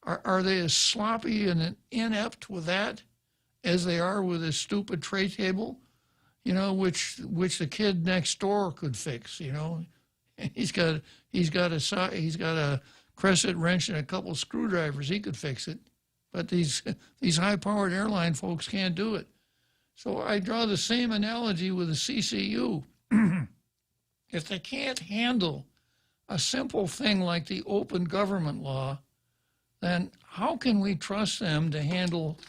Are they as sloppy and inept with that as they are with this stupid tray table? You know, which the kid next door could fix. You know, he's got a crescent wrench and a couple screwdrivers. He could fix it, but these high-powered airline folks can't do it. So I draw the same analogy with the CCU. If they can't handle a simple thing like the open government law, then how can we trust them to handle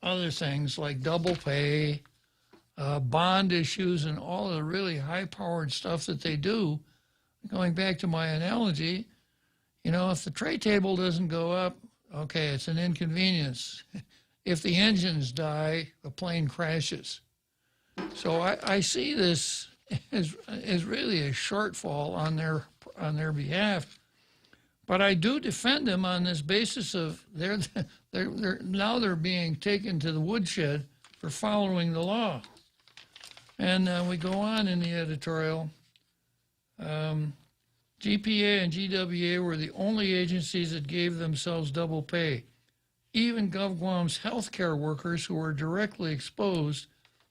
other things like double pay, bond issues, and all the really high-powered stuff that they do? Going back to my analogy, you know, if the tray table doesn't go up, okay, it's an inconvenience. If the engines die, the plane crashes. So I see this as really a shortfall on their behalf. But I do defend them on this basis of they're being taken to the woodshed for following the law. And we go on in the editorial. GPA and GWA were the only agencies that gave themselves double pay. Even GovGuam's healthcare workers who were directly exposed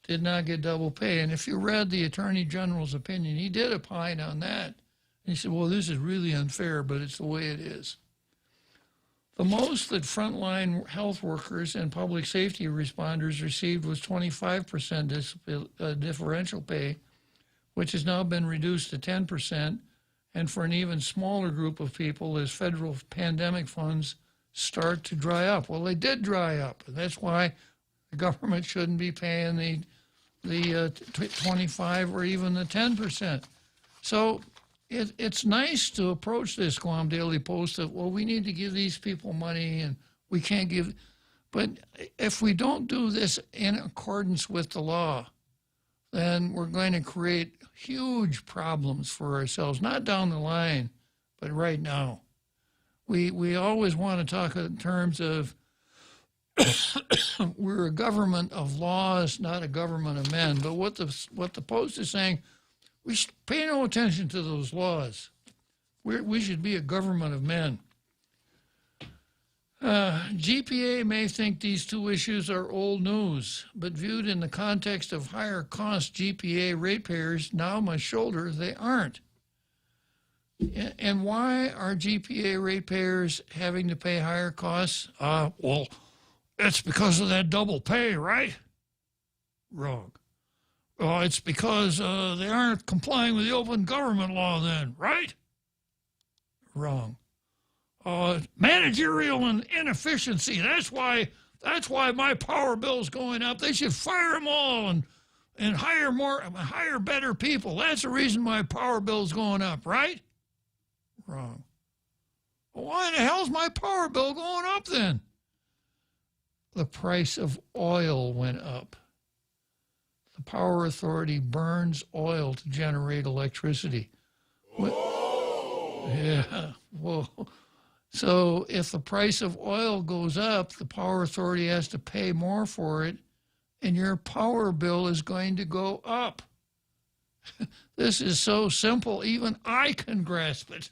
did not get double pay. And if you read the Attorney General's opinion, he did opine on that. He said, well, this is really unfair, but it's the way it is. The most that frontline health workers and public safety responders received was 25% differential pay, which has now been reduced to 10%, and for an even smaller group of people as federal pandemic funds start to dry up. Well, they did dry up, and that's why the government shouldn't be paying the 25 or even the 10%. So it's nice to approach this Guam Daily Post of, well, we need to give these people money and we can't give, but if we don't do this in accordance with the law, then we're going to create huge problems for ourselves, not down the line, but right now. We always want to talk in terms of we're a government of laws, not a government of men. But what the Post is saying, we should pay no attention to those laws. We should be a government of men. GPA may think these two issues are old news, but viewed in the context of higher cost GPA ratepayers now must shoulder, they aren't. And why are GPA ratepayers having to pay higher costs? Well, it's because of that double pay, right? Wrong. It's because they aren't complying with the open government law then, right? Wrong. Managerial and inefficiency. That's why my power bill's going up. They should fire them all and hire better people. That's the reason my power bill's going up, right? Wrong. Well, why the hell's my power bill going up then? The price of oil went up. The Power Authority burns oil to generate electricity. Yeah, whoa. So if the price of oil goes up, the Power Authority has to pay more for it, and your power bill is going to go up. This is so simple, even I can grasp it.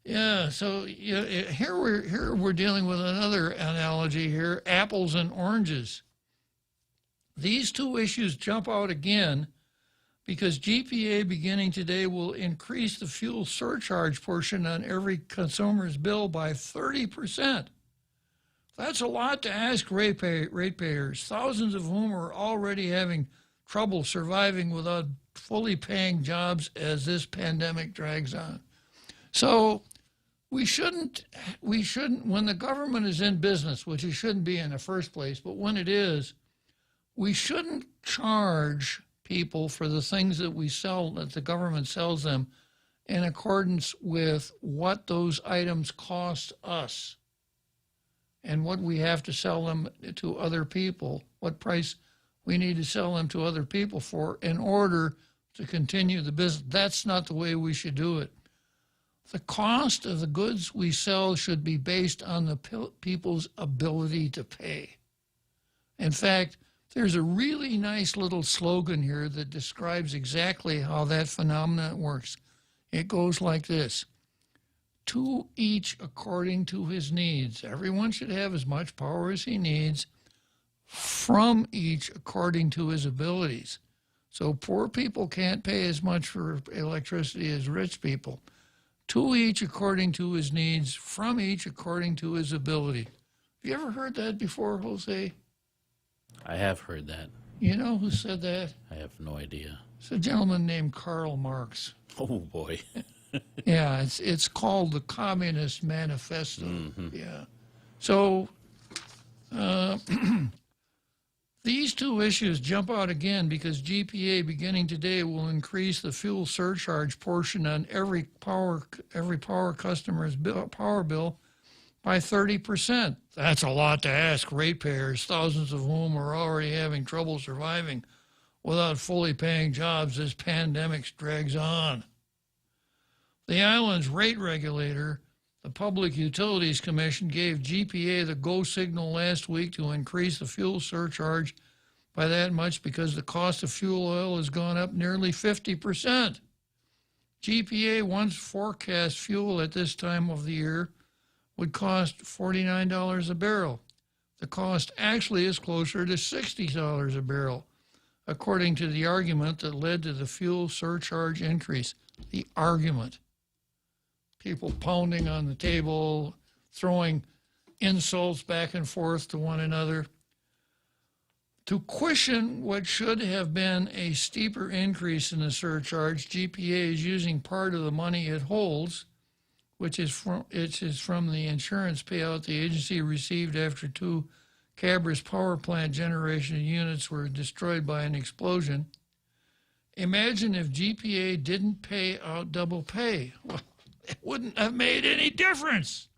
Yeah, so here we're dealing with another analogy here, apples and oranges. These two issues jump out again because GPA beginning today will increase the fuel surcharge portion on every consumer's bill by 30%. That's a lot to ask ratepayers, thousands of whom are already having trouble surviving without fully paying jobs as this pandemic drags on. So we shouldn't, when the government is in business, which it shouldn't be in the first place, but when it is, we shouldn't charge people for the things that we sell, that the government sells them, in accordance with what those items cost us and what we have to sell them to other people, what price we need to sell them to other people for in order to continue the business. That's not the way we should do it. The cost of the goods we sell should be based on the people's ability to pay. In fact, there's a really nice little slogan here that describes exactly how that phenomenon works. It goes like this: to each according to his needs. Everyone should have as much power as he needs, from each according to his abilities. So poor people can't pay as much for electricity as rich people. To each according to his needs, from each according to his ability. Have you ever heard that before, Jose? I have heard that. You know who said that? I have no idea. It's a gentleman named Karl Marx. Oh, boy. Yeah, it's called the Communist Manifesto. Mm-hmm. Yeah. So these two issues jump out again because GPA beginning today will increase the fuel surcharge portion on every power customer's power bill by 30%. That's a lot to ask ratepayers, thousands of whom are already having trouble surviving without fully paying jobs as pandemic drags on. The island's rate regulator, the Public Utilities Commission, gave GPA the go signal last week to increase the fuel surcharge by that much because the cost of fuel oil has gone up nearly 50%. GPA once forecast fuel at this time of the year would cost $49 a barrel. The cost actually is closer to $60 a barrel, according to the argument that led to the fuel surcharge increase. The argument. People pounding on the table, throwing insults back and forth to one another. To cushion what should have been a steeper increase in the surcharge, GPA is using part of the money it holds, which is from the insurance payout the agency received after two Cabras power plant generation units were destroyed by an explosion. Imagine if GPA didn't pay out double pay. Well, it wouldn't have made any difference.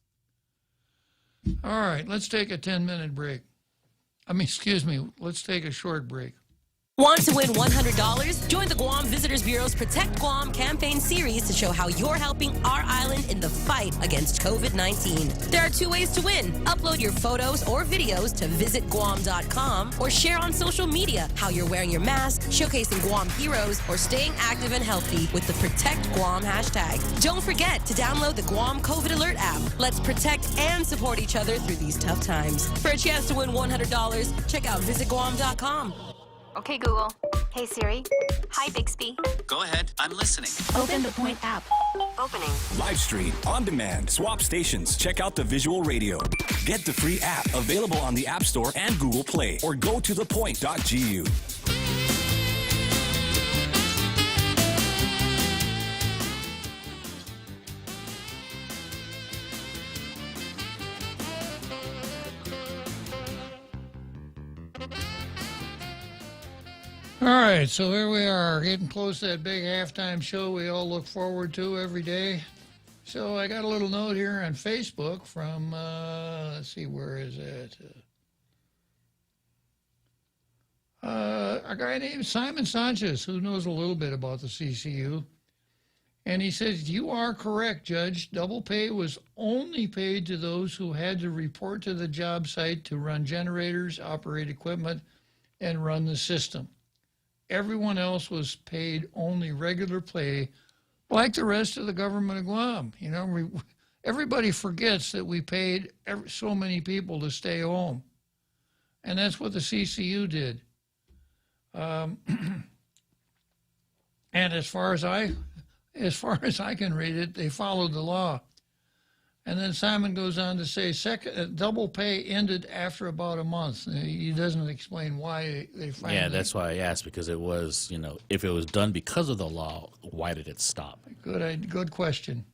All right, let's take a 10-minute break. Let's take a short break. Want to win $100? Join the Guam Visitors Bureau's Protect Guam campaign series to show how you're helping our island in the fight against COVID-19. There are 2 ways to win. Upload your photos or videos to visitguam.com or share on social media how you're wearing your mask, showcasing Guam heroes, or staying active and healthy with the Protect Guam hashtag. Don't forget to download the Guam COVID Alert app. Let's protect and support each other through these tough times. For a chance to win $100, check out visitguam.com. Okay, Google. Hey, Siri. Hi, Bixby. Go ahead. I'm listening. Open the Point app. Opening. Live stream, on demand, swap stations, check out the visual radio. Get the free app available on the App Store and Google Play, or go to thepoint.gu. All right, so here we are, getting close to that big halftime show we all look forward to every day. So I got a little note here on Facebook from, let's see, where is it? A guy named Simon Sanchez, who knows a little bit about the CCU. And he says, you are correct, Judge. Double pay was only paid to those who had to report to the job site to run generators, operate equipment, and run the system. Everyone else was paid only regular pay, like the rest of the government of Guam. You know, everybody forgets that we paid so many people to stay home. And that's what the CCU did. And as far as I can read it, they followed the law. And then Simon goes on to say, double pay ended after about a month. He doesn't explain why they finally... Yeah, that's why I asked, because it was, if it was done because of the law, why did it stop? Good question.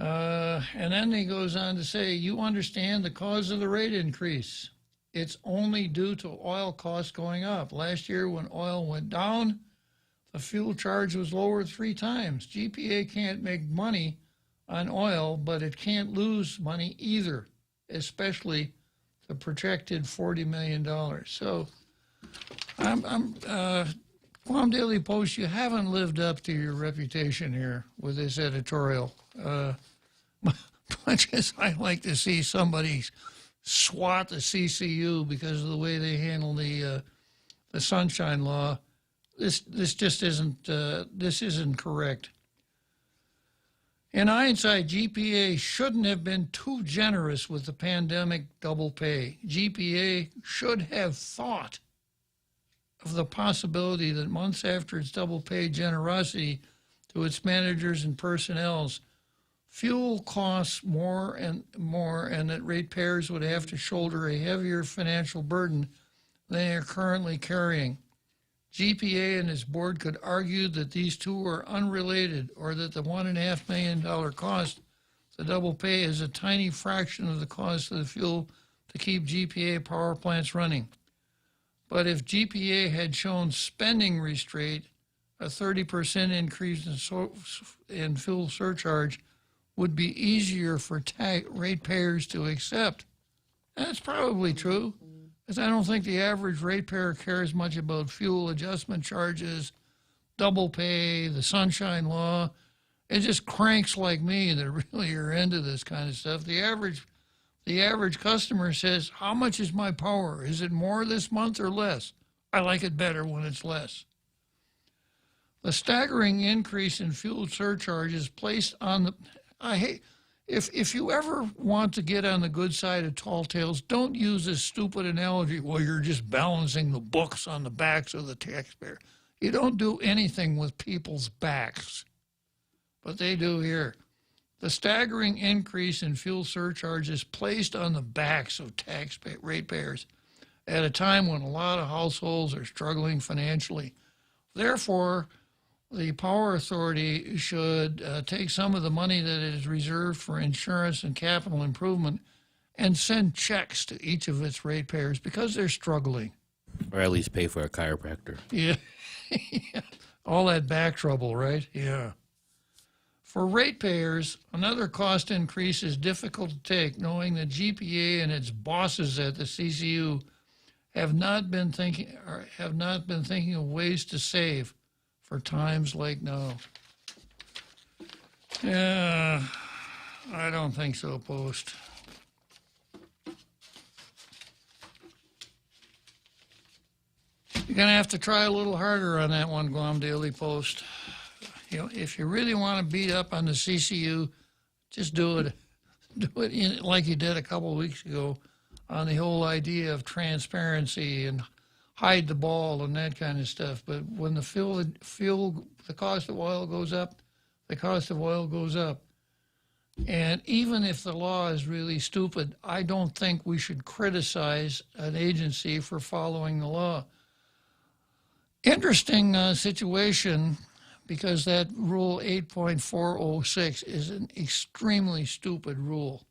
And then he goes on to say, you understand the cause of the rate increase. It's only due to oil costs going up. Last year when oil went down, the fuel charge was lowered 3 times. GPA can't make money on oil, but it can't lose money either, especially the projected $40 million. So, Guam Daily Post, you haven't lived up to your reputation here with this editorial. Much as I like to see somebody swat the CCU because of the way they handle the Sunshine Law. This just isn't this isn't correct. In hindsight, GPA shouldn't have been too generous with the pandemic double pay. GPA should have thought of the possibility that months after its double pay generosity to its managers and personnel, fuel costs more and that ratepayers would have to shoulder a heavier financial burden than they are currently carrying. GPA and its board could argue that these two are unrelated, or that the $1.5 million cost the double pay is a tiny fraction of the cost of the fuel to keep GPA power plants running. But if GPA had shown spending restraint, a 30% increase in fuel surcharge would be easier for ratepayers to accept. That's probably true, because I don't think the average ratepayer cares much about fuel adjustment charges, double pay, the Sunshine Law. It just cranks like me that really are into this kind of stuff. The average customer says, how much is my power? Is it more this month or less? I like it better when it's less. The staggering increase in fuel surcharges placed on the... If you ever want to get on the good side of tall tales, don't use this stupid analogy, well, you're just balancing the books on the backs of the taxpayer. You don't do anything with people's backs, but they do here. The staggering increase in fuel surcharges placed on the backs of ratepayers at a time when a lot of households are struggling financially. Therefore, the Power Authority should take some of the money that is reserved for insurance and capital improvement and send checks to each of its ratepayers because they're struggling. Or at least pay for a chiropractor. Yeah. All that back trouble, right? Yeah. For ratepayers, another cost increase is difficult to take, knowing that GPA and its bosses at the CCU have not been thinking of ways to save for times like now. Yeah, I don't think so, Post. You're going to have to try a little harder on that one, Guam Daily Post. You know, if you really want to beat up on the CCU, just do it. Do it like you did a couple of weeks ago on the whole idea of transparency and hide the ball and that kind of stuff. But when the cost of oil goes up, the cost of oil goes up. And even if the law is really stupid, I don't think we should criticize an agency for following the law. Interesting situation, because that Rule 8.406 is an extremely stupid rule.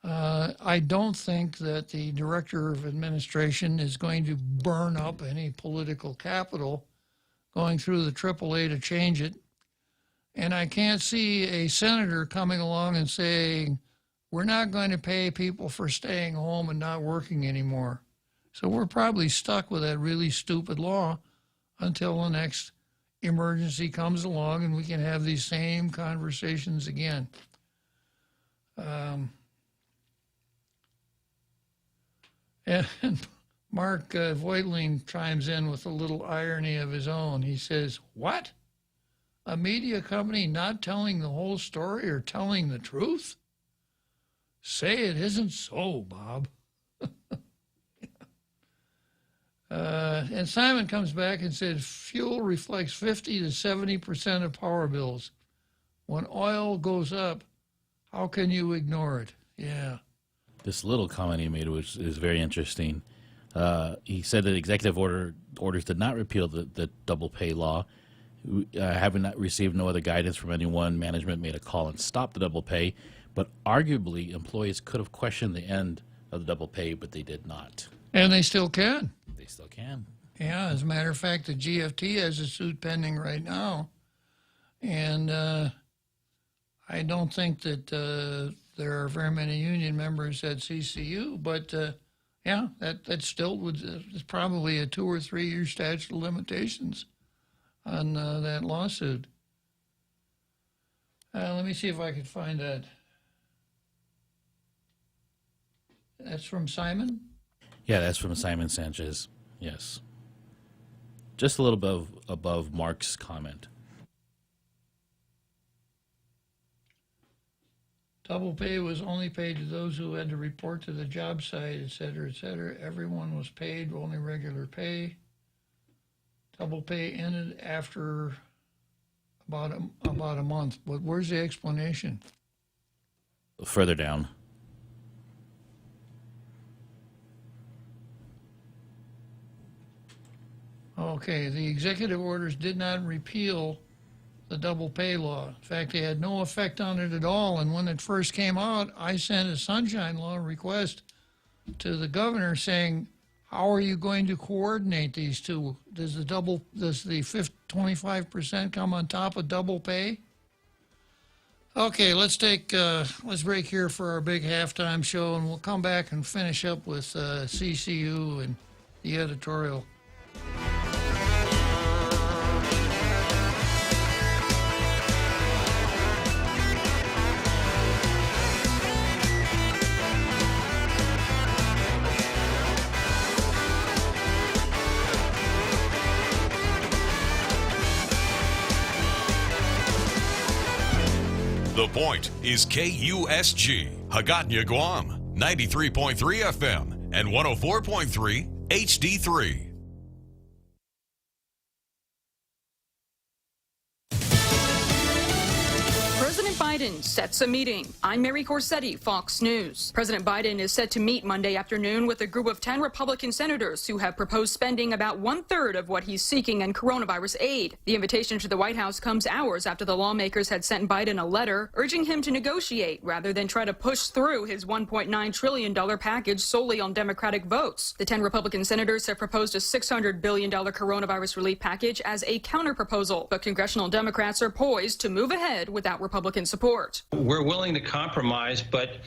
I don't think that the Director of Administration is going to burn up any political capital going through the AAA to change it. And I can't see a senator coming along and saying, we're not going to pay people for staying home and not working anymore. So we're probably stuck with that really stupid law until the next emergency comes along and we can have these same conversations again. And Mark Voigtling chimes in with a little irony of his own. He says, what? A media company not telling the whole story or telling the truth? Say it isn't so, Bob. And Simon comes back and said, fuel reflects 50 to 70% of power bills. When oil goes up, how can you ignore it? Yeah. This little comment he made, which is very interesting. He said that executive orders did not repeal the double pay law. Having not received no other guidance from anyone, management made a call and stopped the double pay. But arguably, employees could have questioned the end of the double pay, but they did not. And they still can. They still can. Yeah, as a matter of fact, the GFT has a suit pending right now. And I don't think that there are very many union members at CCU, but yeah, that still is probably a 2 or 3 year statute of limitations on that lawsuit. Let me see if I can find that. That's from Simon? Yeah, that's from Simon Sanchez. Yes. Just a little bit above Mark's comment. Double pay was only paid to those who had to report to the job site, et cetera, et cetera. Everyone was paid only regular pay. Double pay ended after about a month. But where's the explanation? Further down. Okay, the executive orders did not repeal the double pay law. In fact, they had no effect on it at all. And when it first came out, I sent a sunshine law request to the governor saying, how are you going to coordinate these two? Does the 25% come on top of double pay? Okay, let's break here for our big halftime show, and we'll come back and finish up with CCU and the editorial. The Point is KUSG, Hagåtña, Guam, 93.3 FM and 104.3 HD3. President Biden sets a meeting. I'm Mary Corsetti, Fox News. President Biden is set to meet Monday afternoon with a group of 10 Republican senators who have proposed spending about 1/3 of what he's seeking in coronavirus aid. The invitation to the White House comes hours after the lawmakers had sent Biden a letter urging him to negotiate rather than try to push through his $1.9 trillion package solely on Democratic votes. The 10 Republican senators have proposed a $600 billion coronavirus relief package as a counterproposal, but congressional Democrats are poised to move ahead without Republican support. We're willing to compromise, but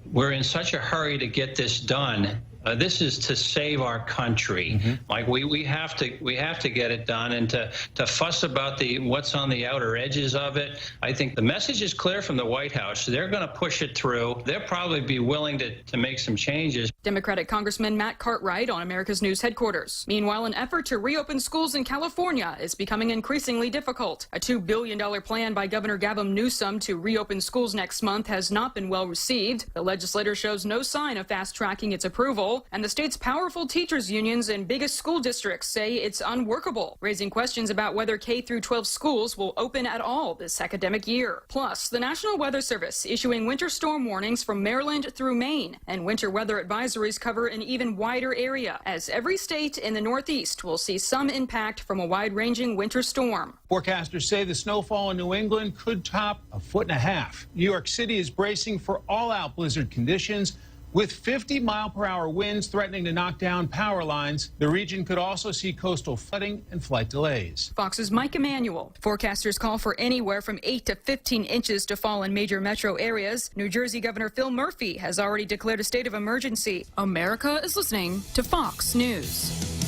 we're in such a hurry to get this done. This is to save our country. Like we have to get it done, and to fuss about what's on the outer edges of it. I think the message is clear from the White House. They're going to push it through. They'll probably be willing to make some changes. Democratic Congressman Matt Cartwright on America's News headquarters. Meanwhile, an effort to reopen schools in California is becoming increasingly difficult. A $2 billion plan by Governor Gavin Newsom to reopen schools next month has not been well received. The legislature shows no sign of fast-tracking its approval, and the state's powerful teachers unions and biggest school districts say it's unworkable, raising questions about whether K-12 schools will open at all this academic year. Plus, the National Weather Service issuing winter storm warnings from Maryland through Maine, and winter weather advisories cover an even wider area, as every state in the Northeast will see some impact from a wide-ranging winter storm. Forecasters say the snowfall in New England could top 1.5 feet. New York City is bracing for all-out blizzard conditions, with 50-mile-per-hour winds threatening to knock down power lines. The region could also see coastal flooding and flight delays. Fox's Mike Emanuel. Forecasters call for anywhere from 8 to 15 inches to fall in major metro areas. New Jersey Governor Phil Murphy has already declared a state of emergency. America is listening to Fox News.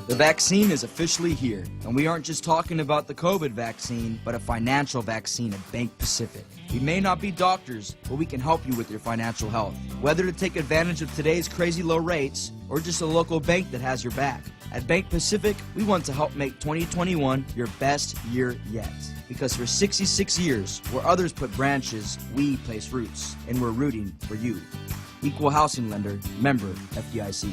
The vaccine is officially here, and we aren't just talking about the COVID vaccine, but a financial vaccine at Bank Pacific. We may not be doctors, but we can help you with your financial health. Whether to take advantage of today's crazy low rates, or just a local bank that has your back. At Bank Pacific, we want to help make 2021 your best year yet. Because for 66 years, where others put branches, we place roots, and we're rooting for you. Equal housing lender, member FDIC.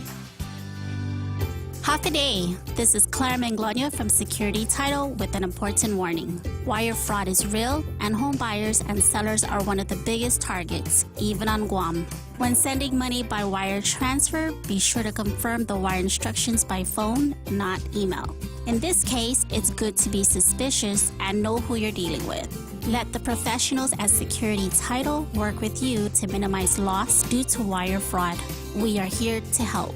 Half a day. This is Claire Manglona from Security Title with an important warning. Wire fraud is real, and home buyers and sellers are one of the biggest targets, even on Guam. When sending money by wire transfer, be sure to confirm the wire instructions by phone, not email. In this case, it's good to be suspicious and know who you're dealing with. Let the professionals at Security Title work with you to minimize loss due to wire fraud. We are here to help.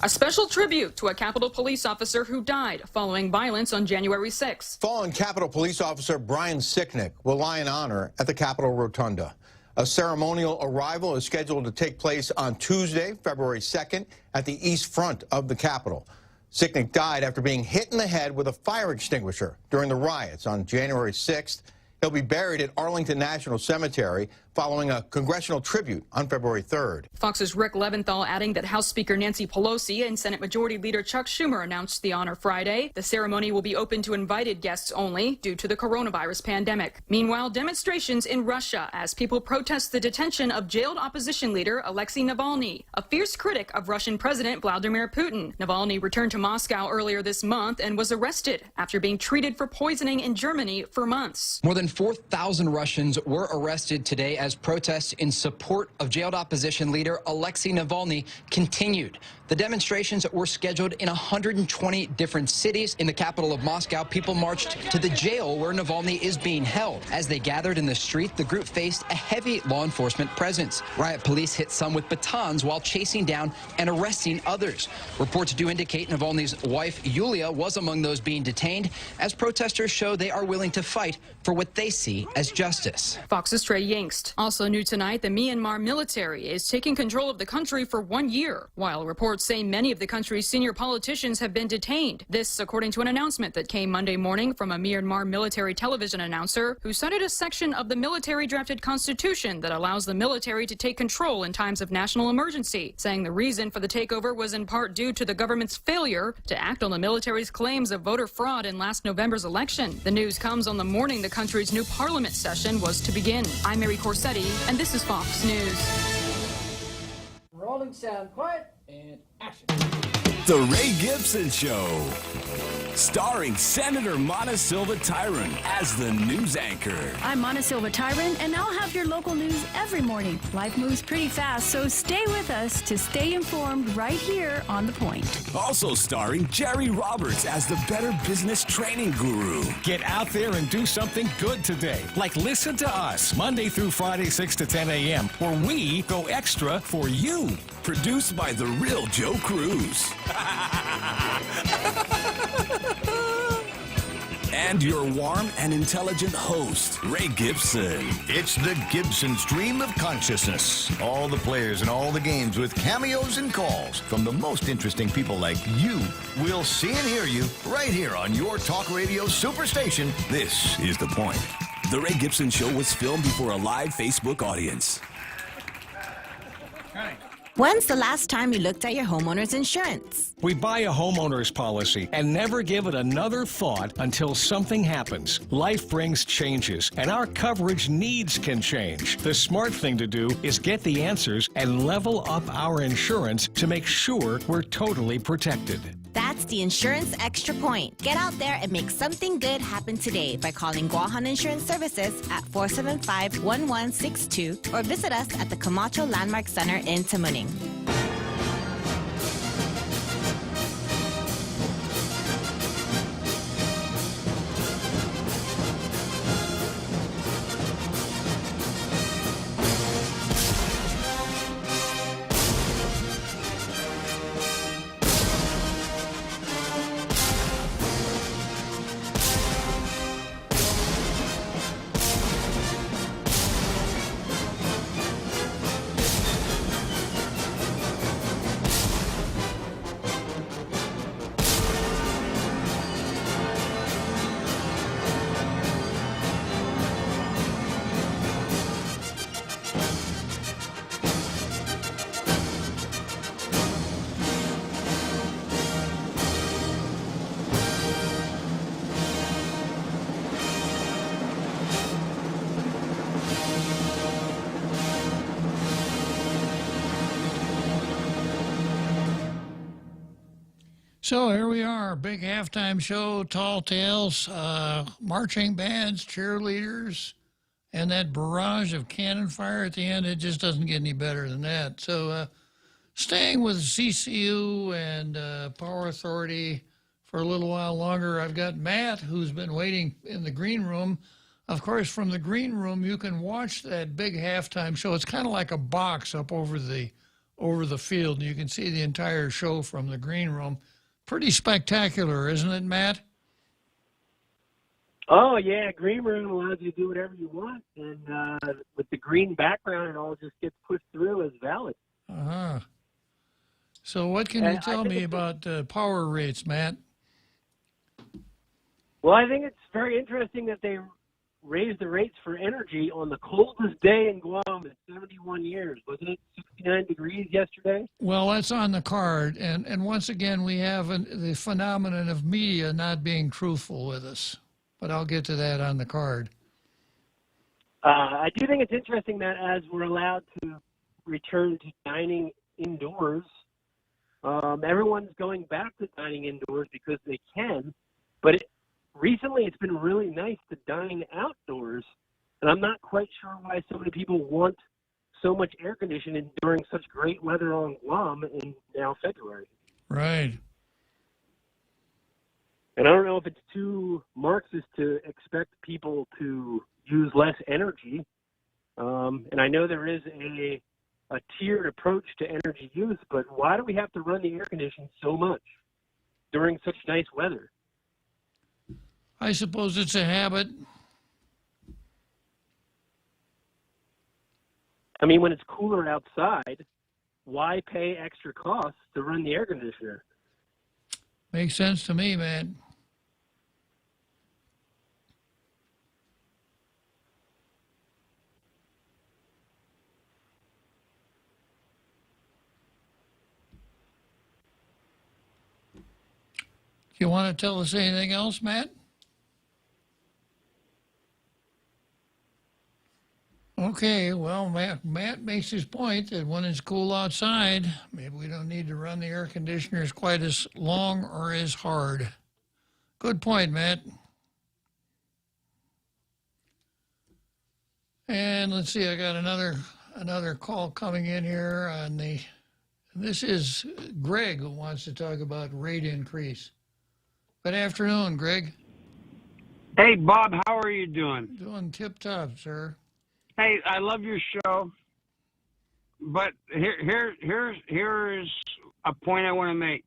A special tribute to a Capitol Police officer who died following violence on January 6. Fallen Capitol Police Officer Brian Sicknick will lie in honor at the Capitol Rotunda. A ceremonial arrival is scheduled to take place on Tuesday, February 2nd, at the east front of the Capitol. Sicknick died after being hit in the head with a fire extinguisher during the riots on January 6th. He'll be buried at Arlington National Cemetery following a congressional tribute on February 3rd. Fox's Rick Leventhal adding that House Speaker Nancy Pelosi and Senate Majority Leader Chuck Schumer announced the honor Friday. The ceremony will be open to invited guests only due to the coronavirus pandemic. Meanwhile, demonstrations in Russia as people protest the detention of jailed opposition leader Alexei Navalny, a fierce critic of Russian President Vladimir Putin. Navalny returned to Moscow earlier this month and was arrested after being treated for poisoning in Germany for months. More than 4,000 Russians were arrested today as protests in support of jailed opposition leader Alexei Navalny continued. The demonstrations were scheduled in 120 different cities. In the capital of Moscow, people marched to the jail where Navalny is being held. As they gathered in the street, the group faced a heavy law enforcement presence. Riot police hit some with batons while chasing down and arresting others. Reports do indicate Navalny's wife, Yulia, was among those being detained, as protesters show they are willing to fight for what they see as justice. Fox's Trey Yingst. Also new tonight, the Myanmar military is taking control of the country for 1 year, while reports say many of the country's senior politicians have been detained. This, according to an announcement that came Monday morning from a Myanmar military television announcer who cited a section of the military-drafted constitution that allows the military to take control in times of national emergency, saying the reason for the takeover was in part due to the government's failure to act on the military's claims of voter fraud in last November's election. The news comes on the morning the country's new parliament session was to begin. I'm Mary Corsetti, and this is Fox News. Rolling sound, quiet, and action. The Ray Gibson Show, starring Senator Mona Silva Tyron as the news anchor. I'm Mona Silva Tyron, and I'll have your local news every morning. Life moves pretty fast, so stay with us to stay informed right here on The Point. Also starring Jerry Roberts as the Better Business Training Guru. Get out there and do something good today, like listen to us Monday through Friday, 6 to 10 a.m., where we go extra for you. Produced by the real Joe Cruz. And your warm and intelligent host, Ray Gibson. It's the Gibson Stream of Consciousness. All the players and all the games with cameos and calls from the most interesting people like you. We'll see and hear you right here on your talk radio superstation. This is The Point. The Ray Gibson Show was filmed before a live Facebook audience. When's the last time you looked at your homeowner's insurance? We buy a homeowner's policy and never give it another thought until something happens. Life brings changes, and our coverage needs can change. The smart thing to do is get the answers and level up our insurance to make sure we're totally protected. That's the Insurance Extra Point. Get out there and make something good happen today by calling Guahan Insurance Services at 475-1162 or visit us at the Camacho Landmark Center in Tamuning. So here we are, big halftime show, tall tales, marching bands, cheerleaders, and that barrage of cannon fire at the end. It just doesn't get any better than that. So staying with CCU and Power Authority for a little while longer, I've got Matt, who's been waiting in the green room. Of course, from the green room, you can watch that big halftime show. It's kind of like a box up over the field, and you can see the entire show from the green room. Pretty spectacular, isn't it, Matt? Oh, yeah. Green room allows you to do whatever you want. And with the green background, it all just gets pushed through as valid. Uh-huh. So what can you tell me about power rates, Matt? Well, I think it's very interesting that they raised the rates for energy on the coldest day in Guam in 71 years. Wasn't it 69 degrees yesterday? Well, that's on the card. And once again, we have the phenomenon of media not being truthful with us. But I'll get to that on the card. I do think it's interesting that as we're allowed to return to dining indoors, everyone's going back to dining indoors because they can. But recently it's been really nice to dine outdoors, and I'm not quite sure why so many people want so much air conditioning during such great weather on Guam in now February. Right. And I don't know if it's too Marxist to expect people to use less energy. And I know there is a tiered approach to energy use, but why do we have to run the air conditioning so much during such nice weather? I suppose it's a habit. I mean, when it's cooler outside, why pay extra costs to run the air conditioner? Makes sense to me, man. You want to tell us anything else, Matt? Okay, well, Matt makes his point that when it's cool outside, maybe we don't need to run the air conditioners quite as long or as hard. Good point, Matt. And let's see, I got another call coming in here on the. This is Greg who wants to talk about rate increase. Good afternoon, Greg. Hey, Bob, how are you doing? Doing tip-top, sir. Hey, I love your show, but here is a point I want to make.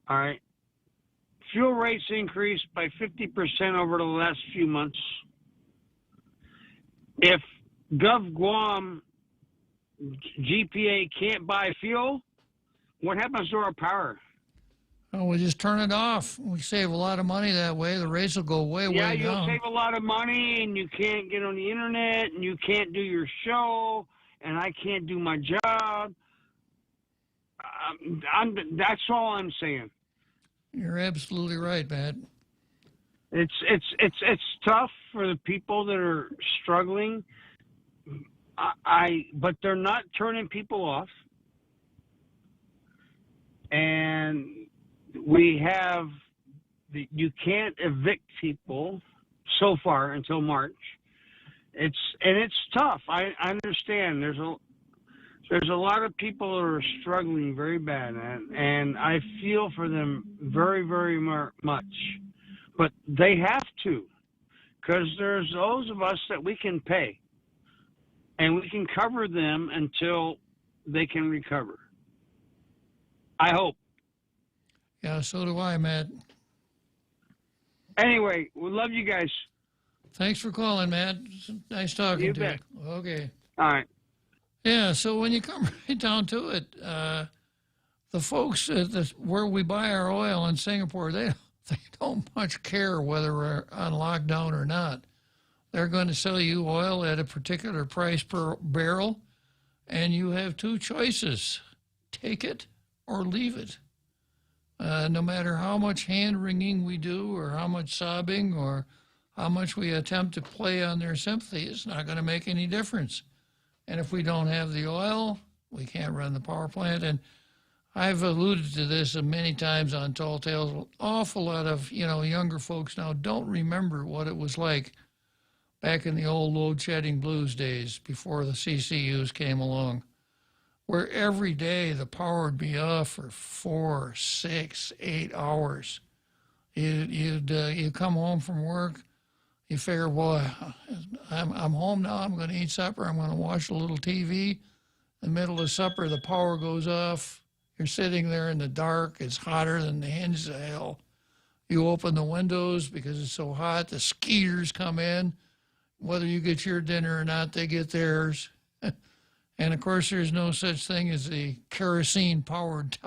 All right. Fuel rates increased by 50% over the last few months. If Gov Guam GPA can't buy fuel, what happens to our power? Oh, we just turn it off. We save a lot of money that way. The rates will go way down. Yeah, you'll save a lot of money, and you can't get on the internet, and you can't do your show, and I can't do my job. That's all I'm saying. You're absolutely right, Matt. It's tough for the people that are struggling. But they're not turning people off, and you can't evict people so far until March. It's tough. I understand. There's a lot of people that are struggling very bad, and I feel for them very, very much. But they have to, because there's those of us that we can pay, and we can cover them until they can recover. I hope. Yeah, so do I, Matt. Anyway, we love you guys. Thanks for calling, Matt. It's nice talking You to bet. you. Okay. All right. Yeah, so when you come right down to it, the folks where we buy our oil in Singapore, they don't much care whether we're on lockdown or not. They're going to sell you oil at a particular price per barrel, and you have two choices: take it or leave it. No matter how much hand-wringing we do or how much sobbing or how much we attempt to play on their sympathy, it's not going to make any difference. And if we don't have the oil, we can't run the power plant. And I've alluded to this many times on Tall Tales. An awful lot of younger folks now don't remember what it was like back in the old load-shedding blues days before the CCUs came along, where every day the power would be off for 4, 6, 8 hours. You'd come home from work, you figure, boy, I'm home now, I'm going to eat supper, I'm going to watch a little TV. In the middle of supper, the power goes off. You're sitting there in the dark, it's hotter than the hinges of hell. You open the windows because it's so hot, the skeeters come in. Whether you get your dinner or not, they get theirs. And of course, there's no such thing as a kerosene-powered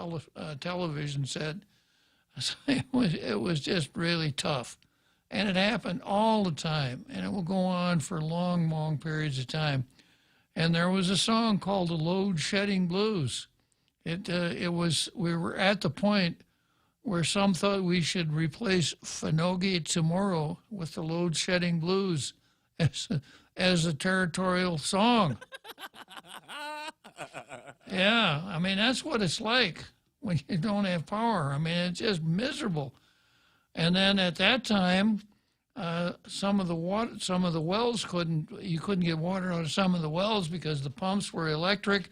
television set. So it was just really tough. And it happened all the time, and it will go on for long, long periods of time. And there was a song called the Load Shedding Blues. We were at the point where some thought we should replace Finogi Tomorrow with the Load Shedding Blues as a territorial song. Yeah, I mean, that's what it's like when you don't have power. I mean, it's just miserable. And then at that time, some of the wells you couldn't get water out of some of the wells because the pumps were electric,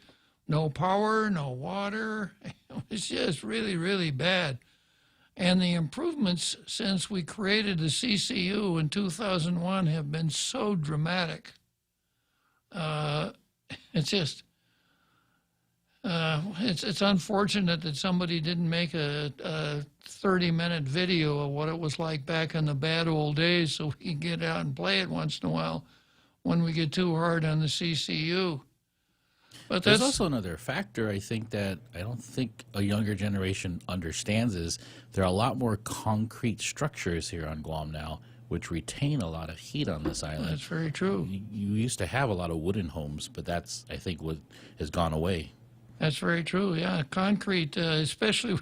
no power, no water. It was just really, really bad. And the improvements since we created the CCU in 2001 have been so dramatic. It's just, it's unfortunate that somebody didn't make a 30-minute video of what it was like back in the bad old days so we can get out and play it once in a while when we get too hard on the CCU. But there's also another factor, I think, that I don't think a younger generation understands is there are a lot more concrete structures here on Guam now, which retain a lot of heat on this island. That's very true. You used to have a lot of wooden homes, but that's, I think, what has gone away. That's very true, yeah. Concrete, especially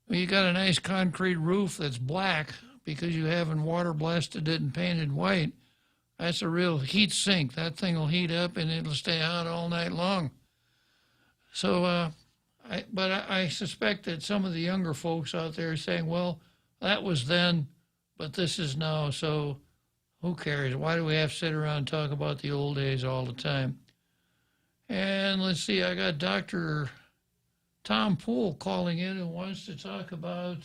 when you got a nice concrete roof that's black because you haven't water blasted it and painted white, that's a real heat sink. That thing will heat up and it'll stay out all night long. So, I suspect that some of the younger folks out there are saying, well, that was then, but this is now, so who cares? Why do we have to sit around and talk about the old days all the time? And let's see, I got Dr. Tom Poole calling in and wants to talk about,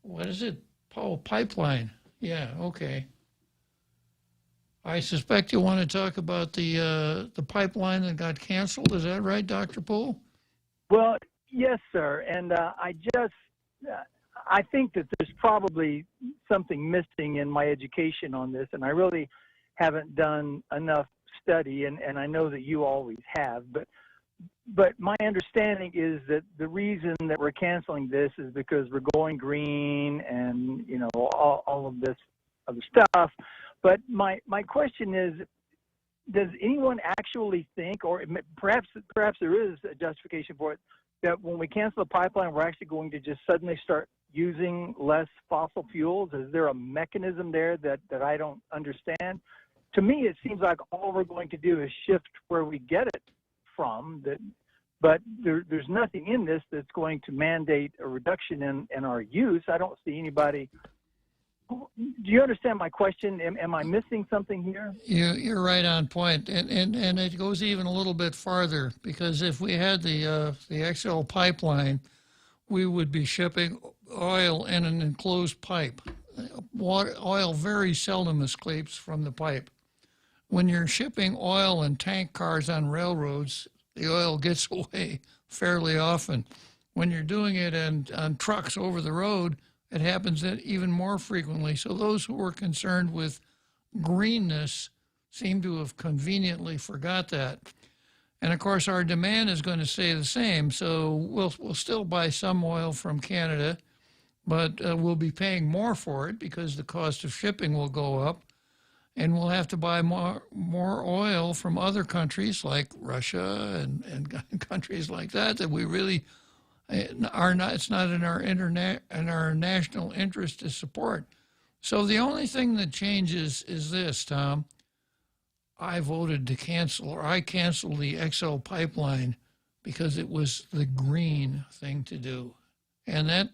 what is it? Oh, pipeline. Yeah, okay. I suspect you want to talk about the pipeline that got canceled. Is that right, Dr. Poole? Well, yes, sir. And I think that there's probably something missing in my education on this, and I really haven't done enough study, and I know that you always have. But my understanding is that the reason that we're canceling this is because we're going green and, you know, all of this other stuff. But my question is, does anyone actually think, or perhaps there is a justification for it, that when we cancel the pipeline, we're actually going to just suddenly start using less fossil fuels? Is there a mechanism there that I don't understand? To me, it seems like all we're going to do is shift where we get it from, but there's nothing in this that's going to mandate a reduction in our use. I don't see anybody. Do you understand my question? Am I missing something here? You're right on point, and it goes even a little bit farther, because if we had the XL pipeline, we would be shipping oil in an enclosed pipe. Oil very seldom escapes from the pipe. When you're shipping oil in tank cars on railroads, the oil gets away fairly often. When you're doing it on trucks over the road, it happens even more frequently. So those who were concerned with greenness seem to have conveniently forgot that. And of course, our demand is going to stay the same. So we'll still buy some oil from Canada, but we'll be paying more for it because the cost of shipping will go up. And we'll have to buy more oil from other countries like Russia and countries like that we really are not. It's not in our national interest to support. So the only thing that changes is this, Tom. I voted to cancel, or I canceled the XL pipeline because it was the green thing to do, and that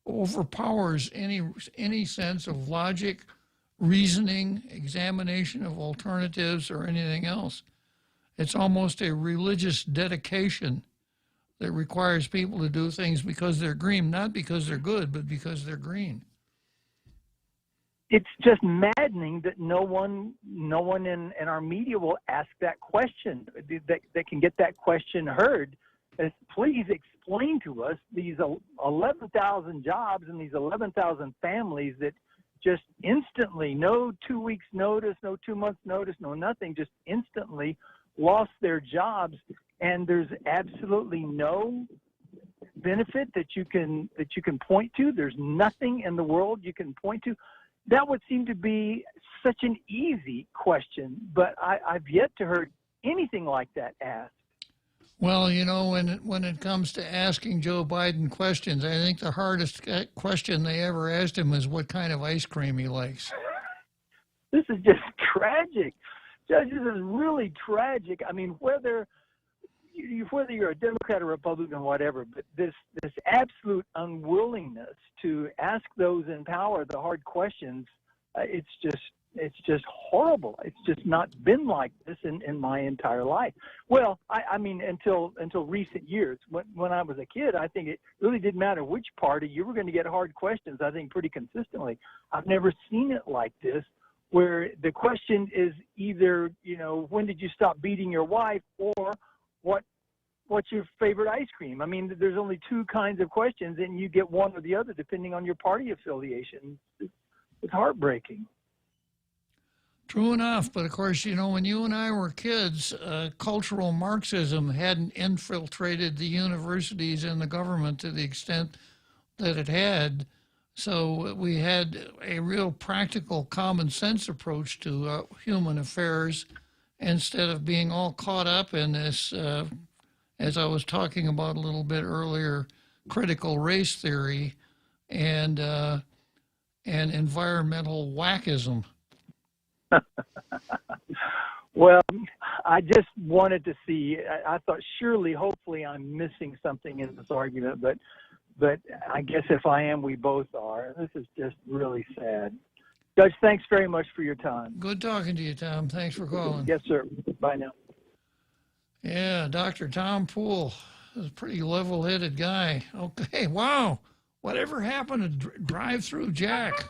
overpowers any sense of logic, reasoning, examination of alternatives, or anything else. It's almost a religious dedication that requires people to do things because they're green, not because they're good, but because they're green. It's just maddening that no one in our media will ask that question, that can get that question heard. Please explain to us these 11,000 jobs and these 11,000 families that just instantly, no 2 weeks notice, no 2 months notice, no nothing, just instantly lost their jobs, and there's absolutely no benefit that you can point to. There's nothing in the world you can point to. That would seem to be such an easy question, but I've yet to heard anything like that asked. Well, you know, when it comes to asking Joe Biden questions, I think the hardest question they ever asked him is what kind of ice cream he likes. This is just tragic. Judge, this is really tragic. I mean, whether you're a Democrat or Republican, whatever, but this absolute unwillingness to ask those in power the hard questions, it's just horrible. It's just not been like this in my entire life. Well, I mean, until recent years. When I was a kid, I think it really didn't matter which party, you were going to get hard questions, I think, pretty consistently. I've never seen it like this, where the question is either, you know, when did you stop beating your wife, or what's your favorite ice cream? I mean, there's only two kinds of questions, and you get one or the other depending on your party affiliation. It's heartbreaking. True enough, but of course, you know, when you and I were kids, cultural Marxism hadn't infiltrated the universities and the government to the extent that it had. So we had a real practical common sense approach to human affairs instead of being all caught up in this, as I was talking about a little bit earlier, critical race theory and environmental whackism. Well, I just wanted to see, I thought surely, hopefully I'm missing something in this argument, but I guess if I am, we both are. This is just really sad. Judge, thanks very much for your time. Good talking to you, Tom. Thanks for calling. Yes, sir. Bye now. Yeah, Dr. Tom Poole is a pretty level-headed guy. Okay, wow. Whatever happened to Drive-Through Jack?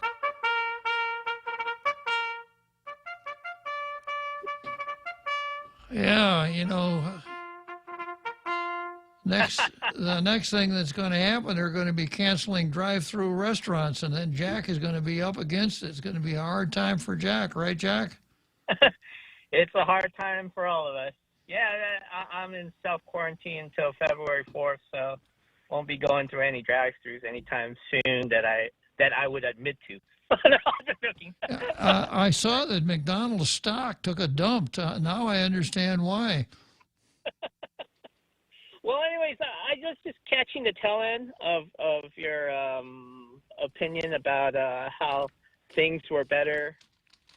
Yeah, you know, the next thing that's going to happen, they're going to be canceling drive-through restaurants, and then Jack is going to be up against it. It's going to be a hard time for Jack, right, Jack? It's a hard time for all of us. Yeah, I'm in self-quarantine until February 4th, so won't be going through any drive-throughs anytime soon that I would admit to. I saw that McDonald's stock took a dump. Now I understand why. Well, anyways, I just catching the tail end of your opinion about how things were better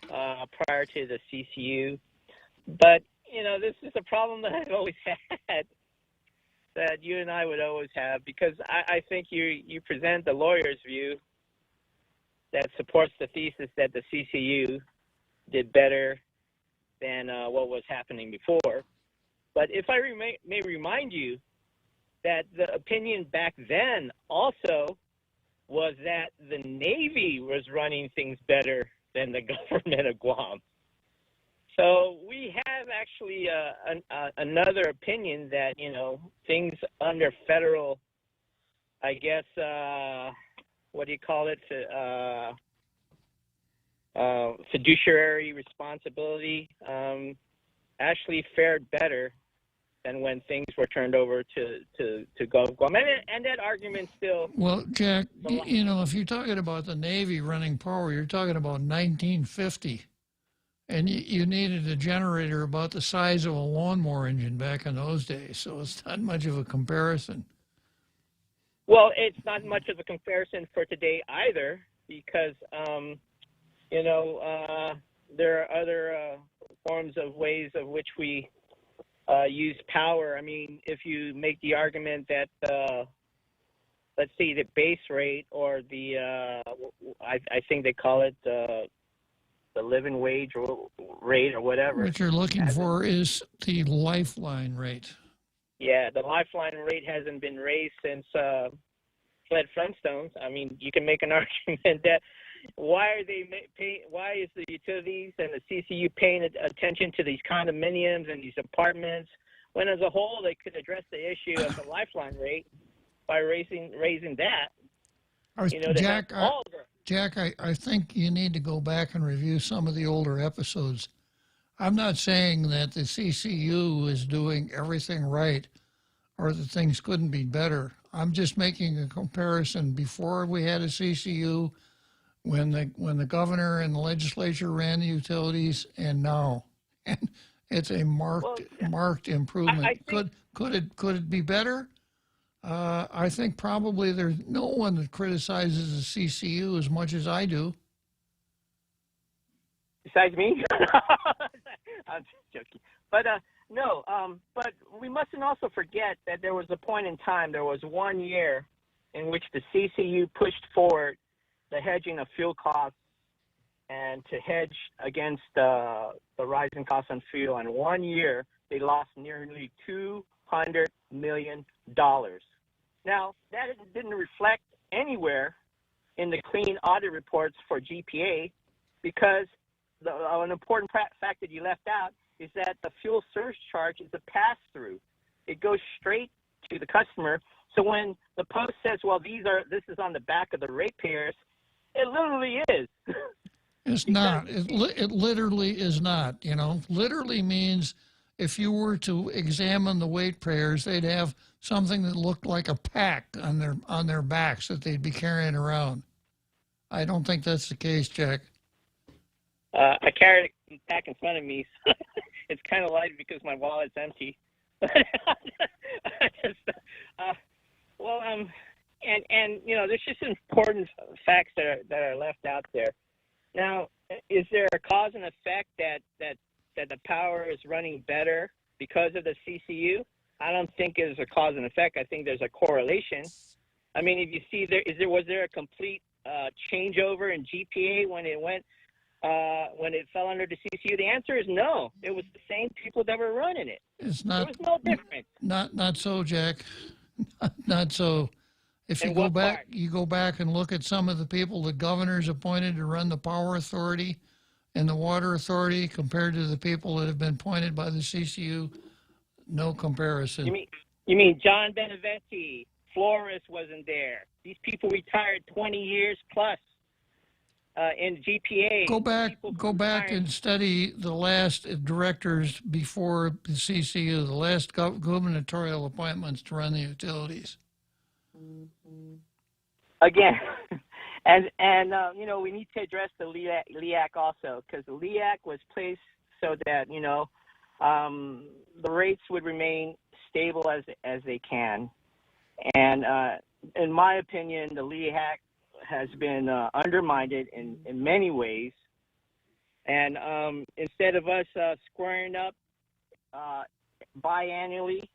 prior to the CCU. But, you know, this is a problem that I've always had, that you and I would always have, because I think you present the lawyer's view that supports the thesis that the CCU did better than what was happening before. But if I may remind you that the opinion back then also was that the Navy was running things better than the government of Guam. So we have actually another opinion that, you know, things under federal, I guess, what do you call it? Fiduciary responsibility actually fared better than when things were turned over to Guam. And that argument still... Well, Jack, you know, if you're talking about the Navy running power, you're talking about 1950. And you needed a generator about the size of a lawnmower engine back in those days, so it's not much of a comparison. Well, it's not much of a comparison for today either, because, you know, there are other forms of ways of which we use power. I mean, if you make the argument that, let's see, the base rate or the, I think they call it the living wage rate or whatever. What you're looking for is the lifeline rate. Yeah, the lifeline rate hasn't been raised since Fred Flintstones. I mean, you can make an argument that why is the utilities and the CCU paying attention to these condominiums and these apartments, when as a whole they could address the issue of the lifeline rate by raising that. Jack, I think you need to go back and review some of the older episodes. I'm not saying that the CCU is doing everything right or that things couldn't be better. I'm just making a comparison before we had a CCU, when the governor and the legislature ran the utilities, and now. And it's a marked improvement. Could it be better? I think probably there's no one that criticizes the CCU as much as I do. Besides me? I'm just joking. But no, but we mustn't also forget that there was a point in time, there was 1 year in which the CCU pushed forward the hedging of fuel costs and to hedge against the rising costs on fuel. And 1 year, they lost nearly $200 million. Now, that didn't reflect anywhere in the clean audit reports for GPA, because an important fact that you left out is that the fuel surcharge is a pass-through. It goes straight to the customer. So when the Post says, well, this is on the back of the ratepayers, it literally is. It's not. It literally is not. Literally means if you were to examine the ratepayers, they'd have something that looked like a pack on their backs that they'd be carrying around. I don't think that's the case, Jack. I carry it back in front of me. So it's kind of light because my wallet's empty. There's just important facts that are left out there. Now, is there a cause and effect that the power is running better because of the CCU? I don't think it's a cause and effect. I think there's a correlation. I mean, if you see was there a complete changeover in GPA when it fell under the CCU? The answer is no. It was the same people that were running it. It's not. There was no difference. Not so, Jack. Not so. If you go back and look at some of the people the governors appointed to run the Power Authority and the Water Authority compared to the people that have been appointed by the CCU, no comparison. You mean John Benevetti, Flores wasn't there. These people retired 20 years plus in GPA. Go back and study the last directors before the CCU, the last gubernatorial appointments to run the utilities. Again, and we need to address the LEAC also, because the LEAC was placed so that the rates would remain stable as they can. And in my opinion, the LEAC has been undermined in many ways. And instead of us squaring up biannually,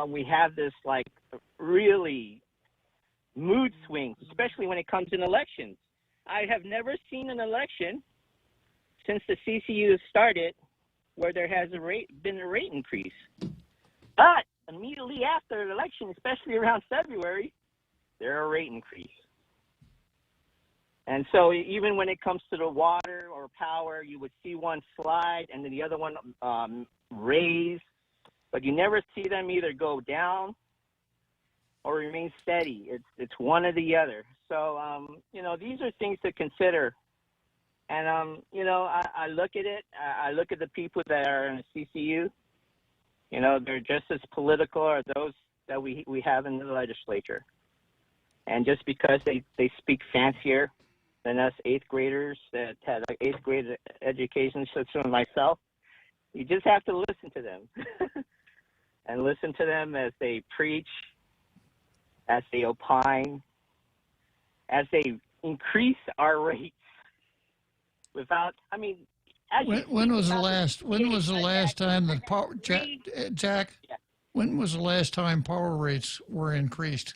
we have this really mood swings, especially when it comes in elections. I have never seen an election since the CCU started where there has been a rate increase. But immediately after the election, especially around February, there are rate increase. And so even when it comes to the water or power, you would see one slide and then the other one raise, but you never see them either go down or remain steady. It's one or the other. So, these are things to consider. And, I look at it. I look at the people that are in the CCU. They're just as political as those that we have in the legislature. And just because they speak fancier than us eighth graders that had eighth grade education, such as myself, you just have to listen to them. And listen to them as they preach, as they opine, as they increase our rates without, when was the last time that power, Jack, when was the last time power rates were increased?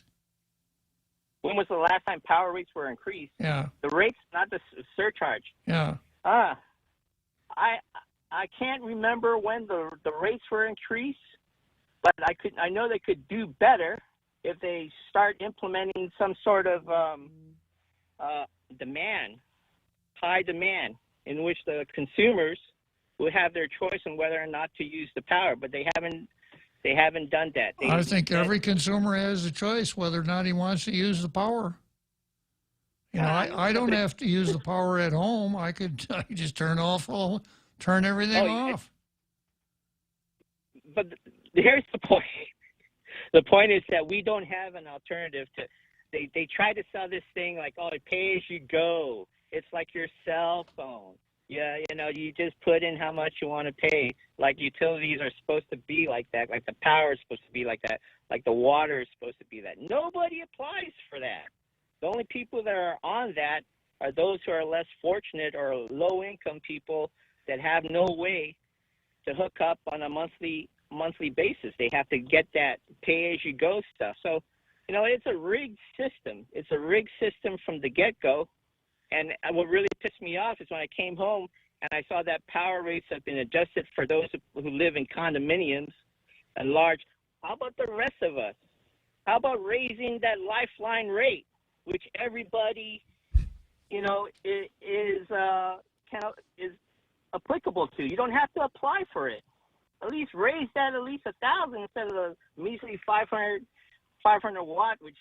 When was the last time power rates were increased? Yeah. The rates, not the surcharge. Yeah. I can't remember when the rates were increased, but I know they could do better if they start implementing some sort of high demand, in which the consumers will have their choice on whether or not to use the power. But they haven't done that. I think every consumer has a choice whether or not he wants to use the power. You know, I don't have to use the power at home. I could just turn everything off. But here's the point. The point is that we don't have an alternative to. They try to sell this thing like, oh, pay as you go. It's like your cell phone. Yeah, you know, you just put in how much you want to pay. Like utilities are supposed to be like that. Like the power is supposed to be like that. Like the water is supposed to be that. Nobody applies for that. The only people that are on that are those who are less fortunate or low-income people that have no way to hook up on a monthly basis. They have to get that pay-as-you-go stuff. So, you know, it's a rigged system. It's a rigged system from the get-go. And what really pissed me off is when I came home and I saw that power rates have been adjusted for those who live in condominiums and large. How about the rest of us? How about raising that lifeline rate, which everybody, you know, is applicable to? You don't have to apply for it. At least raise that at least 1,000 instead of the measly 500 watt, which.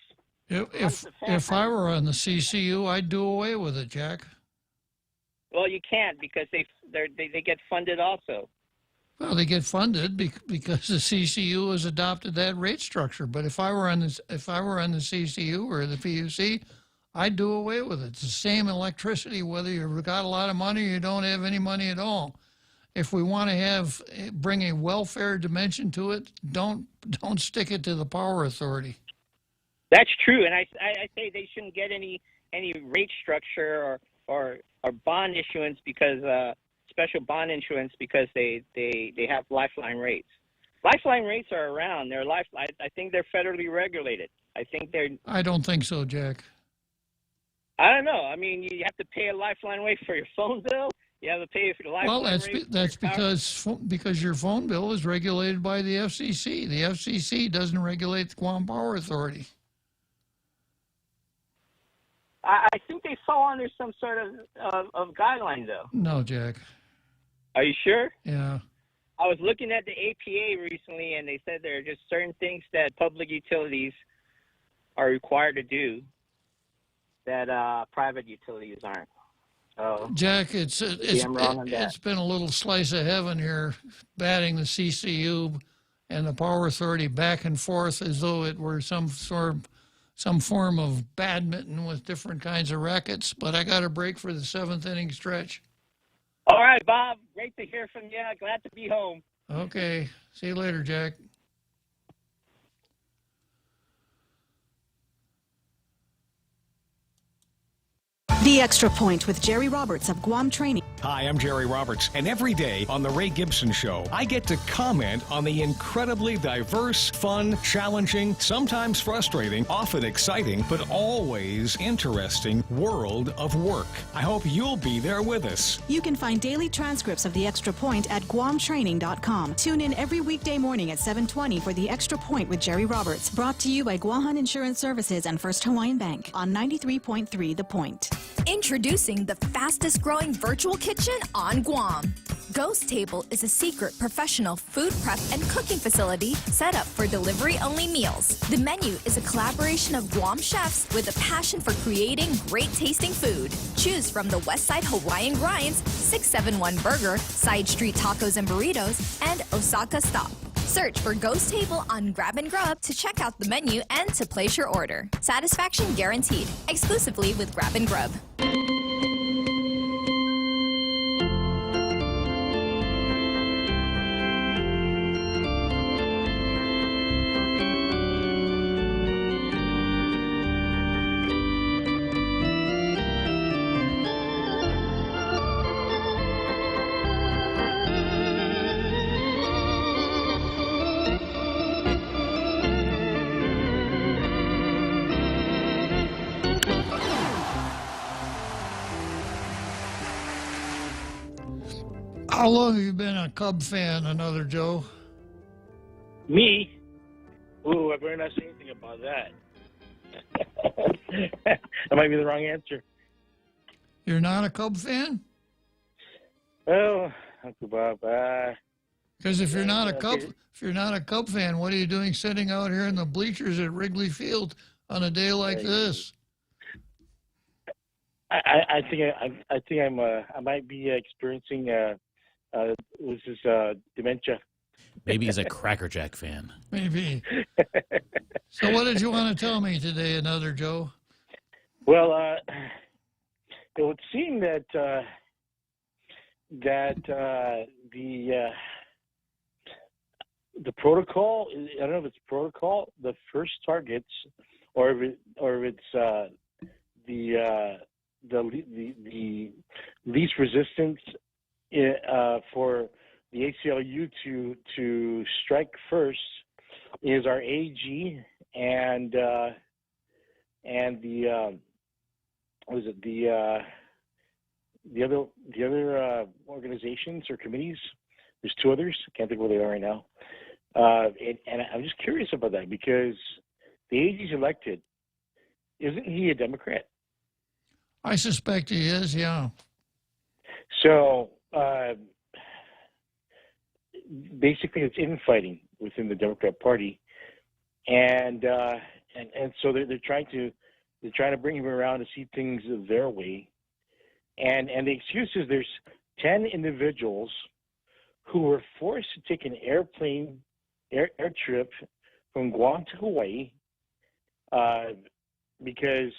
If I were on the CCU, I'd do away with it, Jack. Well, you can't because they get funded also. Well, they get funded because the CCU has adopted that rate structure. But if I were on the CCU or the PUC, I'd do away with it. It's the same electricity whether you've got a lot of money or you don't have any money at all. If we want to bring a welfare dimension to it, don't stick it to the power authority. That's true, and I say they shouldn't get any rate structure or bond issuance because special bond issuance because they have lifeline rates. Lifeline rates are around. I think they're federally regulated. I don't think so, Jack. I don't know. I mean, you have to pay a lifeline rate for your phone bill. You have to pay for the lifeline rate. Well, that's because your phone bill is regulated by the FCC. The FCC doesn't regulate the Guam Power Authority. I think they fall under some sort of guideline, though. No, Jack. Are you sure? Yeah. I was looking at the APA recently, and they said there are just certain things that public utilities are required to do that private utilities aren't. So, Jack, it's been a little slice of heaven here, batting the CCU and the Power Authority back and forth as though it were some form of badminton with different kinds of rackets. But I got a break for the seventh inning stretch. All right, Bob. Great to hear from you. Glad to be home. Okay. See you later, Jack. The Extra Point with Jerry Roberts of Guam Training. Hi, I'm Jerry Roberts, and every day on The Ray Gibson Show, I get to comment on the incredibly diverse, fun, challenging, sometimes frustrating, often exciting, but always interesting world of work. I hope you'll be there with us. You can find daily transcripts of The Extra Point at GuamTraining.com. Tune in every weekday morning at 7:20 for The Extra Point with Jerry Roberts. Brought to you by Guahan Insurance Services and First Hawaiian Bank on 93.3 The Point. Introducing the fastest growing virtual kitchen on Guam. Ghost Table is a secret professional food prep and cooking facility set up for delivery-only meals. The menu is a collaboration of Guam chefs with a passion for creating great-tasting food. Choose from the Westside Hawaiian Grinds, 671 Burger, Side Street Tacos and Burritos, and Osaka Stop. Search for Ghost Table on Grab and Grub to check out the menu and to place your order. Satisfaction guaranteed. Exclusively with Grab and Grub. How long have you been a Cub fan, another Joe? Me? Ooh, I better not say anything about that. That might be the wrong answer. You're not a Cub fan? Oh, Uncle Bob. Because if you're not a Cub fan, what are you doing sitting out here in the bleachers at Wrigley Field on a day like this? I think I might be experiencing dementia. Maybe he's a Cracker Jack fan. Maybe. So what did you want to tell me today, another Joe? Well, it would seem that the protocol, I don't know if it's protocol, the first targets, or if it's the least resistance for the ACLU to strike first is our AG and the other organizations or committees. There's two others. I can't think where they are right now. And I'm just curious about that because the AG's elected. Isn't he a Democrat? I suspect he is, yeah. So basically, it's infighting within the Democrat Party, and so they're trying to bring him around to see things their way, and the excuse is there's 10 individuals who were forced to take an air trip from Guam to Hawaii because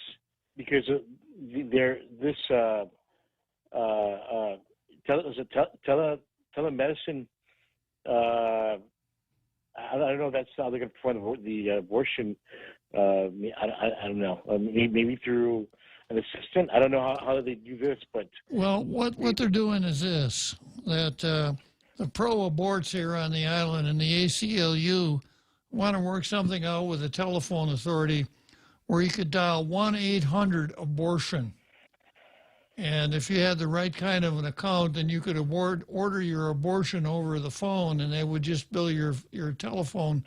telemedicine. I don't know if that's how they're going to perform the abortion. I don't know. Maybe through an assistant. I don't know how they do this, but well, what they're doing is this: that the pro-aborts here on the island and the ACLU want to work something out with the telephone authority where you could dial 1-800-ABORTION. And if you had the right kind of an account, then you could order your abortion over the phone, and they would just bill your telephone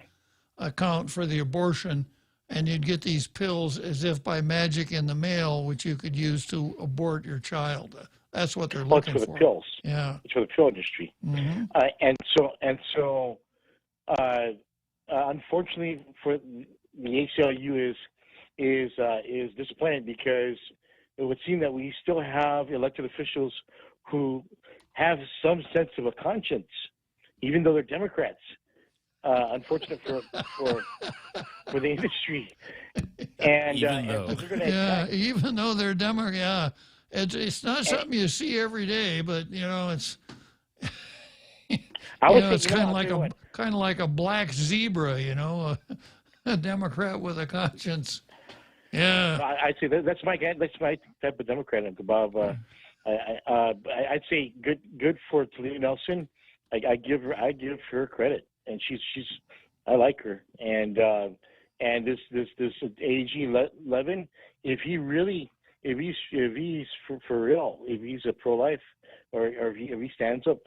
account for the abortion, and you'd get these pills as if by magic in the mail, which you could use to abort your child. That's what they're looking for. It's for the pills. Yeah. It's for the pill industry. Mm-hmm. Unfortunately for the ACLU is disappointed because it would seem that we still have elected officials who have some sense of a conscience, even though they're Democrats. Unfortunate for the industry, and even though they're Democrat, it's not something you see every day, but it's it's kind of like a black zebra, a Democrat with a conscience. Yeah, I'd say that's my type of Democrat, Bob. I'd say good for Toledo Nelson. I give her credit, and she's I like her, and this AG Levin, if he's for real, if he's a pro-life, or if he stands up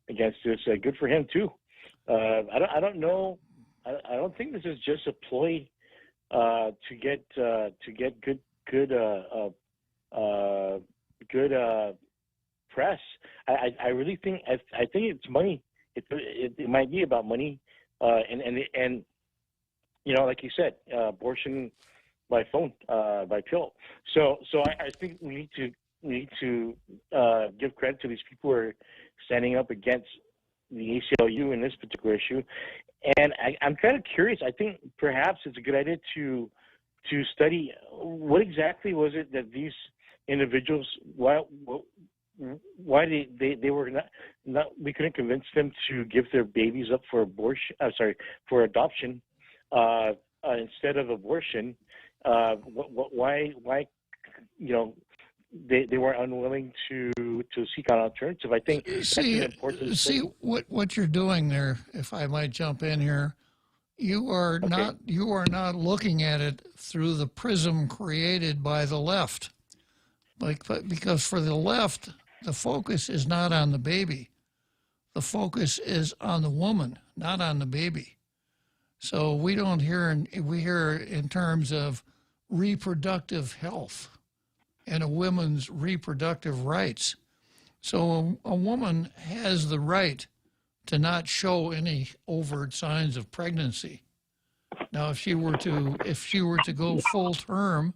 against this, good for him too. I don't know. I don't think this is just a ploy to get good press. I really think I think it's money. It might be about money, and like you said, abortion by phone, by pill. So I think we need to give credit to these people who are standing up against the ACLU in this particular issue. And I'm kind of curious. I think perhaps it's a good idea to study what exactly was it that these individuals, why they were not we couldn't convince them to give their babies up for for adoption instead of abortion. Why they were unwilling to seek an alternative. I think that's an important thing. What you're doing there, if I might jump in here, you are not looking at it through the prism created by the left, because for the left, the focus is not on the baby, the focus is on the woman, not on the baby. So we hear in terms of reproductive health and a woman's reproductive rights. So a woman has the right to not show any overt signs of pregnancy. Now, if she were to go full term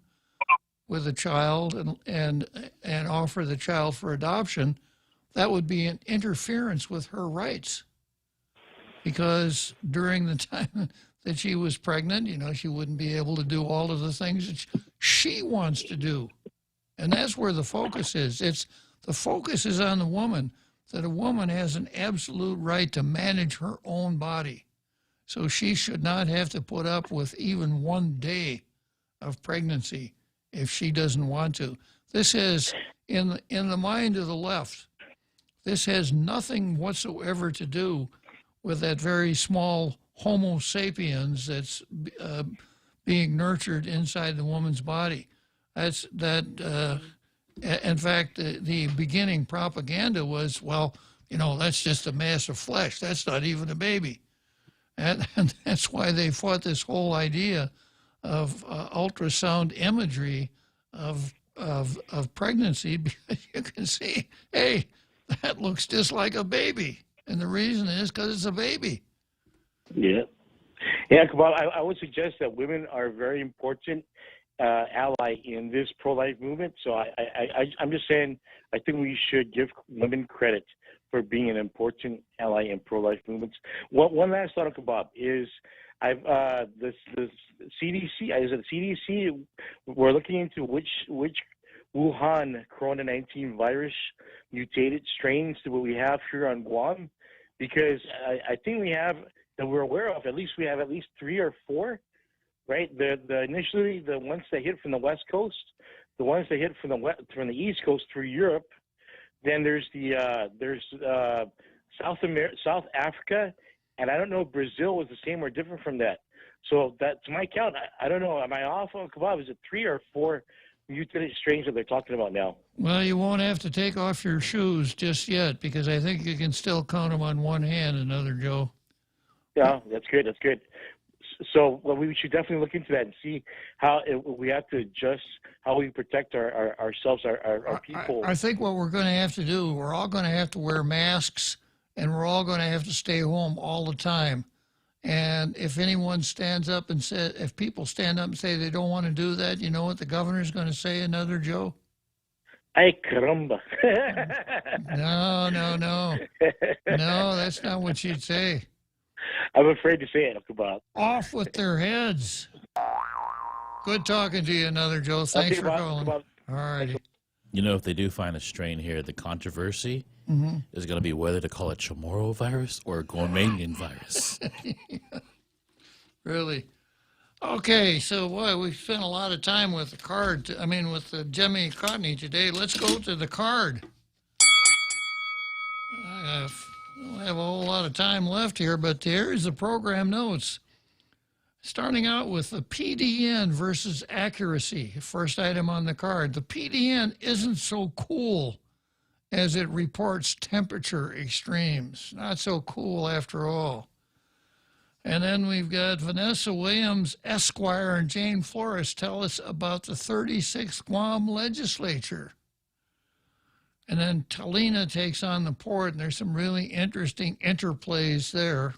with a child and offer the child for adoption, that would be an interference with her rights. Because during the time that she was pregnant, you know, she wouldn't be able to do all of the things that she wants to do. And that's where the focus is. The focus is on the woman, that a woman has an absolute right to manage her own body. So she should not have to put up with even 1 day of pregnancy if she doesn't want to. This is, in the mind of the left, this has nothing whatsoever to do with that very small Homo sapiens that's being nurtured inside the woman's body. In fact, the beginning propaganda was, well, you know, that's just a mass of flesh. That's not even a baby. And that's why they fought this whole idea of ultrasound imagery of pregnancy, because you can see, hey, that looks just like a baby. And the reason is because it's a baby. Yeah. Yeah, Kabal, I would suggest that women are a very important ally in this pro-life movement. So I'm just saying, I think we should give women credit for being an important ally in pro-life movements. One last thought, Kabab, is the CDC, we're looking into which Wuhan Corona-19 virus mutated strains that we have here on Guam, because I think we have, that we're aware of, we have at least 3 or 4, right? Initially the ones that hit from the West Coast, the ones that hit from the East Coast through Europe. Then there's South Africa, and I don't know if Brazil was the same or different from that. So that, to my count, I don't know. Am I off on Kabab? Is it 3 or 4 mutated strains that they're talking about now? Well, you won't have to take off your shoes just yet, because I think you can still count them on one hand, another Joe. Yeah, that's good. That's good. So we should definitely look into that and see how we have to adjust how we protect ourselves, our people. I think what we're going to have to do, we're all going to have to wear masks, and we're all going to have to stay home all the time. And if anyone stands up and says, if people stand up and say they don't want to do that, you know what the governor's going to say, another Joe? Ay, caramba. No. No, that's not what she'd say. I'm afraid to say it, Kabab. Off with their heads. Good talking to you, another Joe. Thanks for calling. All righty. You know, if they do find a strain here, the controversy is going to be whether to call it Chamorro virus or Guamanian virus. Yeah. Really? Okay, so boy, we spent a lot of time with the card. With Jimmy Cotney today. Let's go to the card. I don't have a whole lot of time left here, but here's the program notes. Starting out with the PDN versus accuracy, first item on the card. The PDN isn't so cool as it reports temperature extremes. Not so cool after all. And then we've got Vanessa Williams, Esquire, and Jane Flores tell us about the 36th Guam legislature. And then Talina takes on the port, and there's some really interesting interplays there.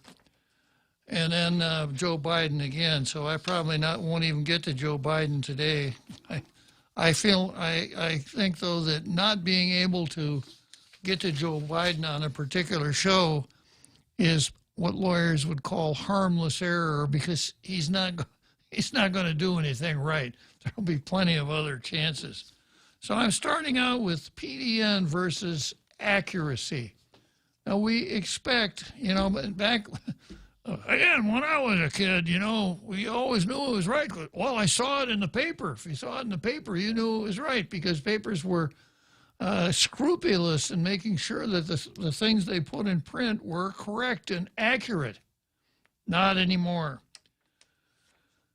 And then Joe Biden again. So I probably won't even get to Joe Biden today. I think, though, that not being able to get to Joe Biden on a particular show is what lawyers would call harmless error, because he's not going to do anything right. There'll be plenty of other chances. So I'm starting out with PDN versus accuracy. Now, we expect, back, again, when I was a kid, we always knew it was right. Well, I saw it in the paper. If you saw it in the paper, you knew it was right, because papers were scrupulous in making sure that the things they put in print were correct and accurate. Not anymore.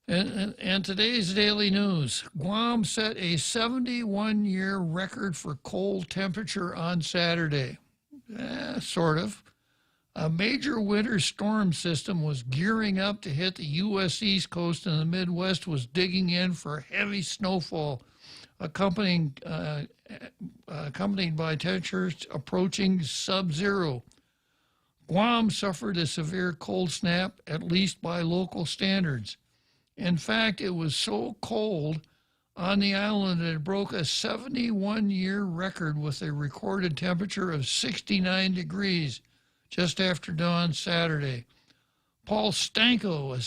And today's daily news, Guam set a 71-year record for cold temperature on Saturday. Sort of. A major winter storm system was gearing up to hit the U.S. East Coast, and the Midwest was digging in for heavy snowfall, accompanied by temperatures approaching sub-zero. Guam suffered a severe cold snap, at least by local standards. In fact, it was so cold, on the island that broke a 71-year record with a recorded temperature of 69 degrees just after dawn Saturday. Paul Stanko, a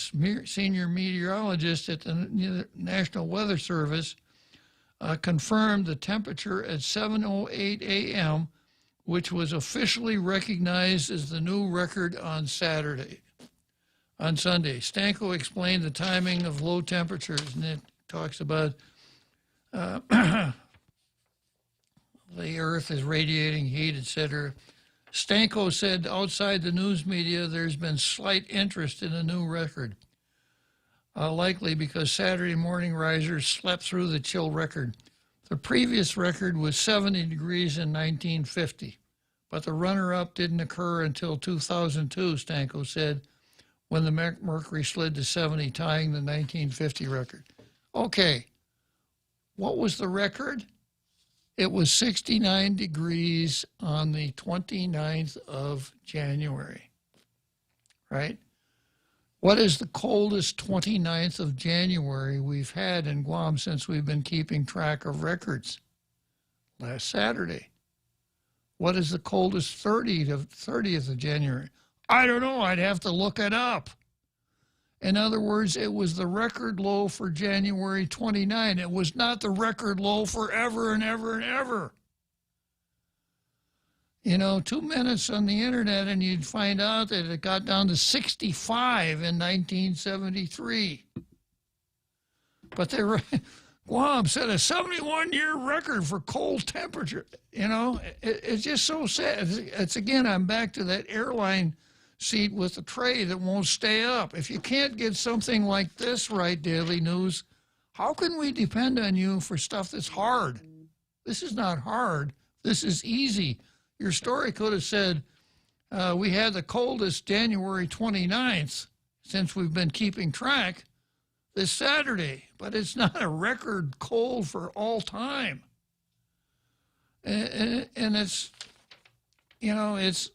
senior meteorologist at the National Weather Service, confirmed the temperature at 7:08 a.m., which was officially recognized as the new record on Sunday. Stanko explained the timing of low temperatures, and it talks about the Earth is radiating heat, etc. Stanko said outside the news media there's been slight interest in a new record, likely because Saturday morning risers slept through the chill record. The previous record was 70 degrees in 1950, but the runner-up didn't occur until 2002, Stanko said, when the mercury slid to 70, tying the 1950 record. Okay, what was the record? It was 69 degrees on the 29th of January, right? What is the coldest 29th of January we've had in Guam since we've been keeping track of records? Last Saturday. What is the coldest 30th of January? I don't know. I'd have to look it up. In other words, it was the record low for January 29. It was not the record low forever and ever and ever. You know, 2 minutes on the internet and you'd find out that it got down to 65 in 1973. But Guam set a 71-year record for cold temperature. You know, it's just so sad. It's again, I'm back to that airline seat with a tray that won't stay up. If you can't get something like this right, Daily News, how can we depend on you for stuff that's hard? This is not hard. This is easy. Your story could have said, we had the coldest January 29th since we've been keeping track this Saturday, but it's not a record cold for all time. And it's, you know, it's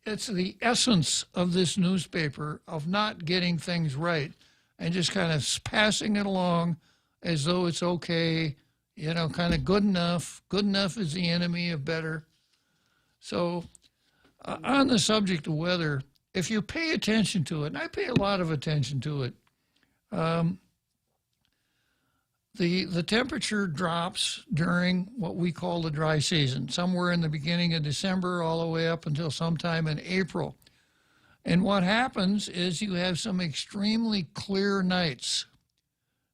the essence of this newspaper of not getting things right and just kind of passing it along as though it's okay, you know, kind of good enough. Good enough is the enemy of better. So on the subject of weather, if you pay attention to it, and I pay a lot of attention to it, the temperature drops during what we call the dry season, somewhere in the beginning of December all the way up until sometime in April. And what happens is you have some extremely clear nights.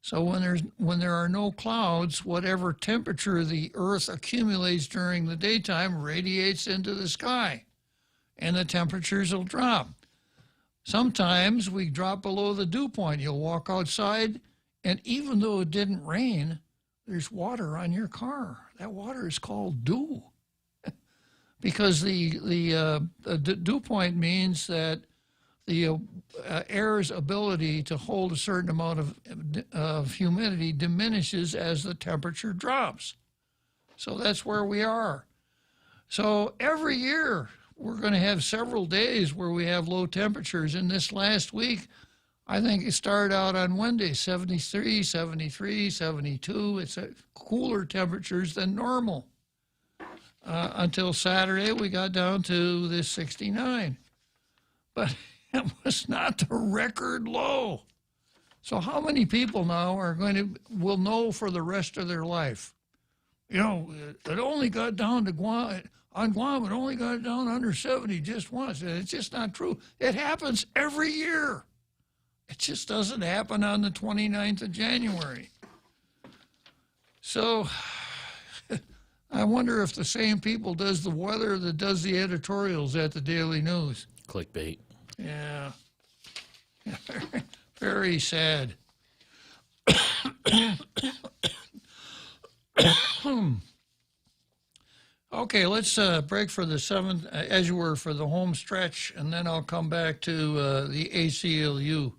So when there are no clouds, whatever temperature the Earth accumulates during the daytime radiates into the sky, and the temperatures will drop. Sometimes we drop below the dew point. You'll walk outside, and even though it didn't rain, there's water on your car. That water is called dew, because the dew point means that the air's ability to hold a certain amount of humidity diminishes as the temperature drops. So that's where we are. So every year we're going to have several days where we have low temperatures. In this last week, I think it started out on Wednesday, 73, 73, 72. It's cooler temperatures than normal. Until Saturday, we got down to this 69. But it was not the record low. So how many people now will know for the rest of their life? You know, it only got down to Guam. On Guam, it only got down under 70 just once. And it's just not true. It happens every year. It just doesn't happen on the 29th of January. So I wonder if the same people does the weather that does the editorials at the Daily News. Clickbait. Yeah. Very sad. Okay, let's break for the seventh, as you were, for the home stretch, and then I'll come back to the ACLU.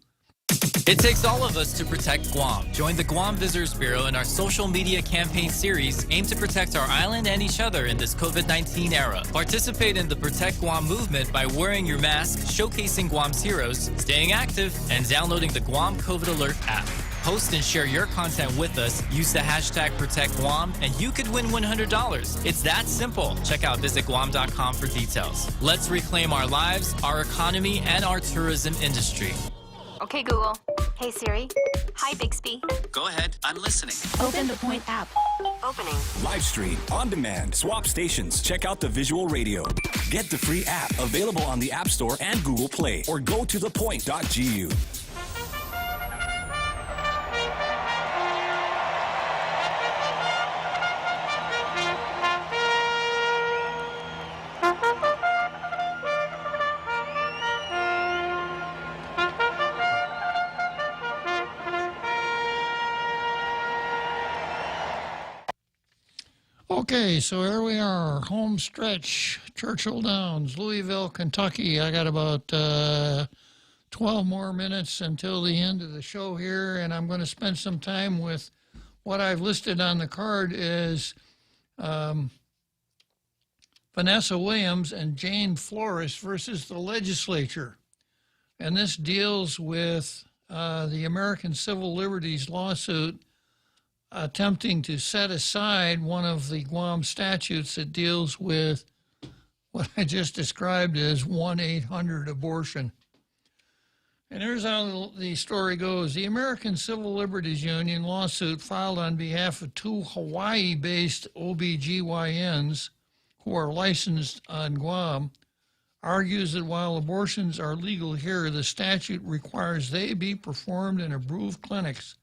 It takes all of us to protect Guam. Join the Guam Visitors Bureau in our social media campaign series aimed to protect our island and each other in this COVID-19 era. Participate in the Protect Guam movement by wearing your mask, showcasing Guam's heroes, staying active, and downloading the Guam COVID Alert app. Post and share your content with us. Use the hashtag #ProtectGuam, and you could win $100. It's that simple. Check out visitguam.com for details. Let's reclaim our lives, our economy, and our tourism industry. Okay, Google. Hey, Siri. Hi, Bixby. Go ahead. I'm listening. Open the Point app. Opening. Live stream, on demand, swap stations. Check out the visual radio. Get the free app available on the App Store and Google Play, or go to thepoint.gu. Okay, so here we are, home stretch, Churchill Downs, Louisville, Kentucky. I got about 12 more minutes until the end of the show here, and I'm going to spend some time with what I've listed on the card is Vanessa Williams and Jane Flores versus the legislature. And this deals with the American Civil Liberties lawsuit attempting to set aside one of the Guam statutes that deals with what I just described as 1-800-abortion. And here's how the story goes. The American Civil Liberties Union lawsuit filed on behalf of two Hawaii-based OBGYNs who are licensed on Guam argues that while abortions are legal here, the statute requires they be performed in approved clinics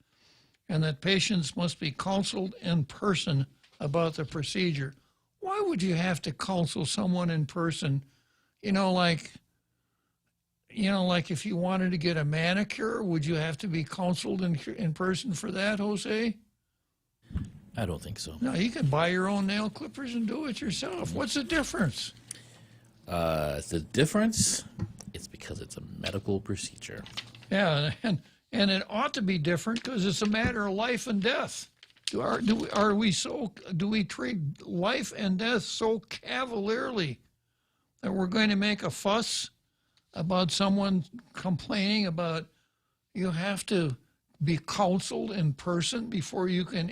and that patients must be counseled in person about the procedure. Why would you have to counsel someone in person? Like if you wanted to get a manicure, would you have to be counseled in person for that, Jose? I don't think so. No, you can buy your own nail clippers and do it yourself. What's the difference? The difference is because it's a medical procedure. Yeah, and it ought to be different because it's a matter of life and death. Do we treat life and death so cavalierly that we're going to make a fuss about someone complaining about you have to be counseled in person before you can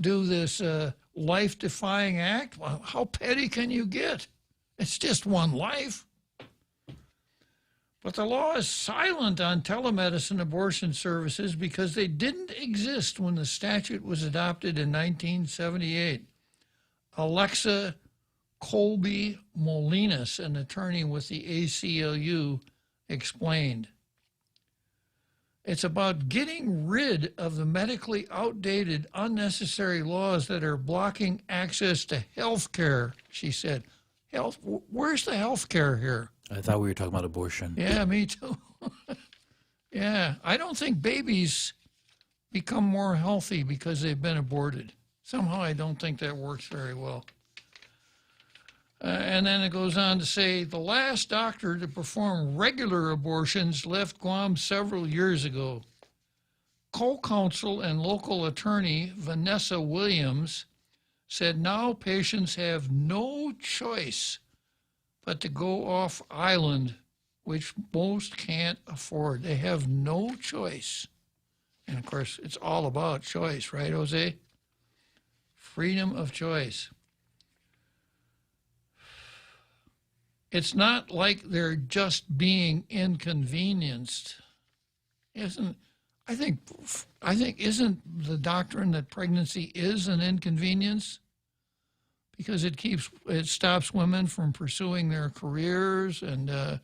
do this life-defying act? Well, how petty can you get? It's just one life. But the law is silent on telemedicine abortion services because they didn't exist when the statute was adopted in 1978. Alexa Colby Molinas, an attorney with the ACLU, explained. It's about getting rid of the medically outdated, unnecessary laws that are blocking access to health care, she said. Where's the health care here? I thought we were talking about abortion. Yeah, me too. Yeah, I don't think babies become more healthy because they've been aborted. Somehow I don't think that works very well. And then it goes on to say, the last doctor to perform regular abortions left Guam several years ago. Co-counsel and local attorney Vanessa Williams said now patients have no choice but to go off island, which most can't afford. They have no choice. And of course, it's all about choice, right, Jose? Freedom of choice. It's not like they're just being inconvenienced. Isn't the doctrine that pregnancy is an inconvenience? Because it stops women from pursuing their careers and their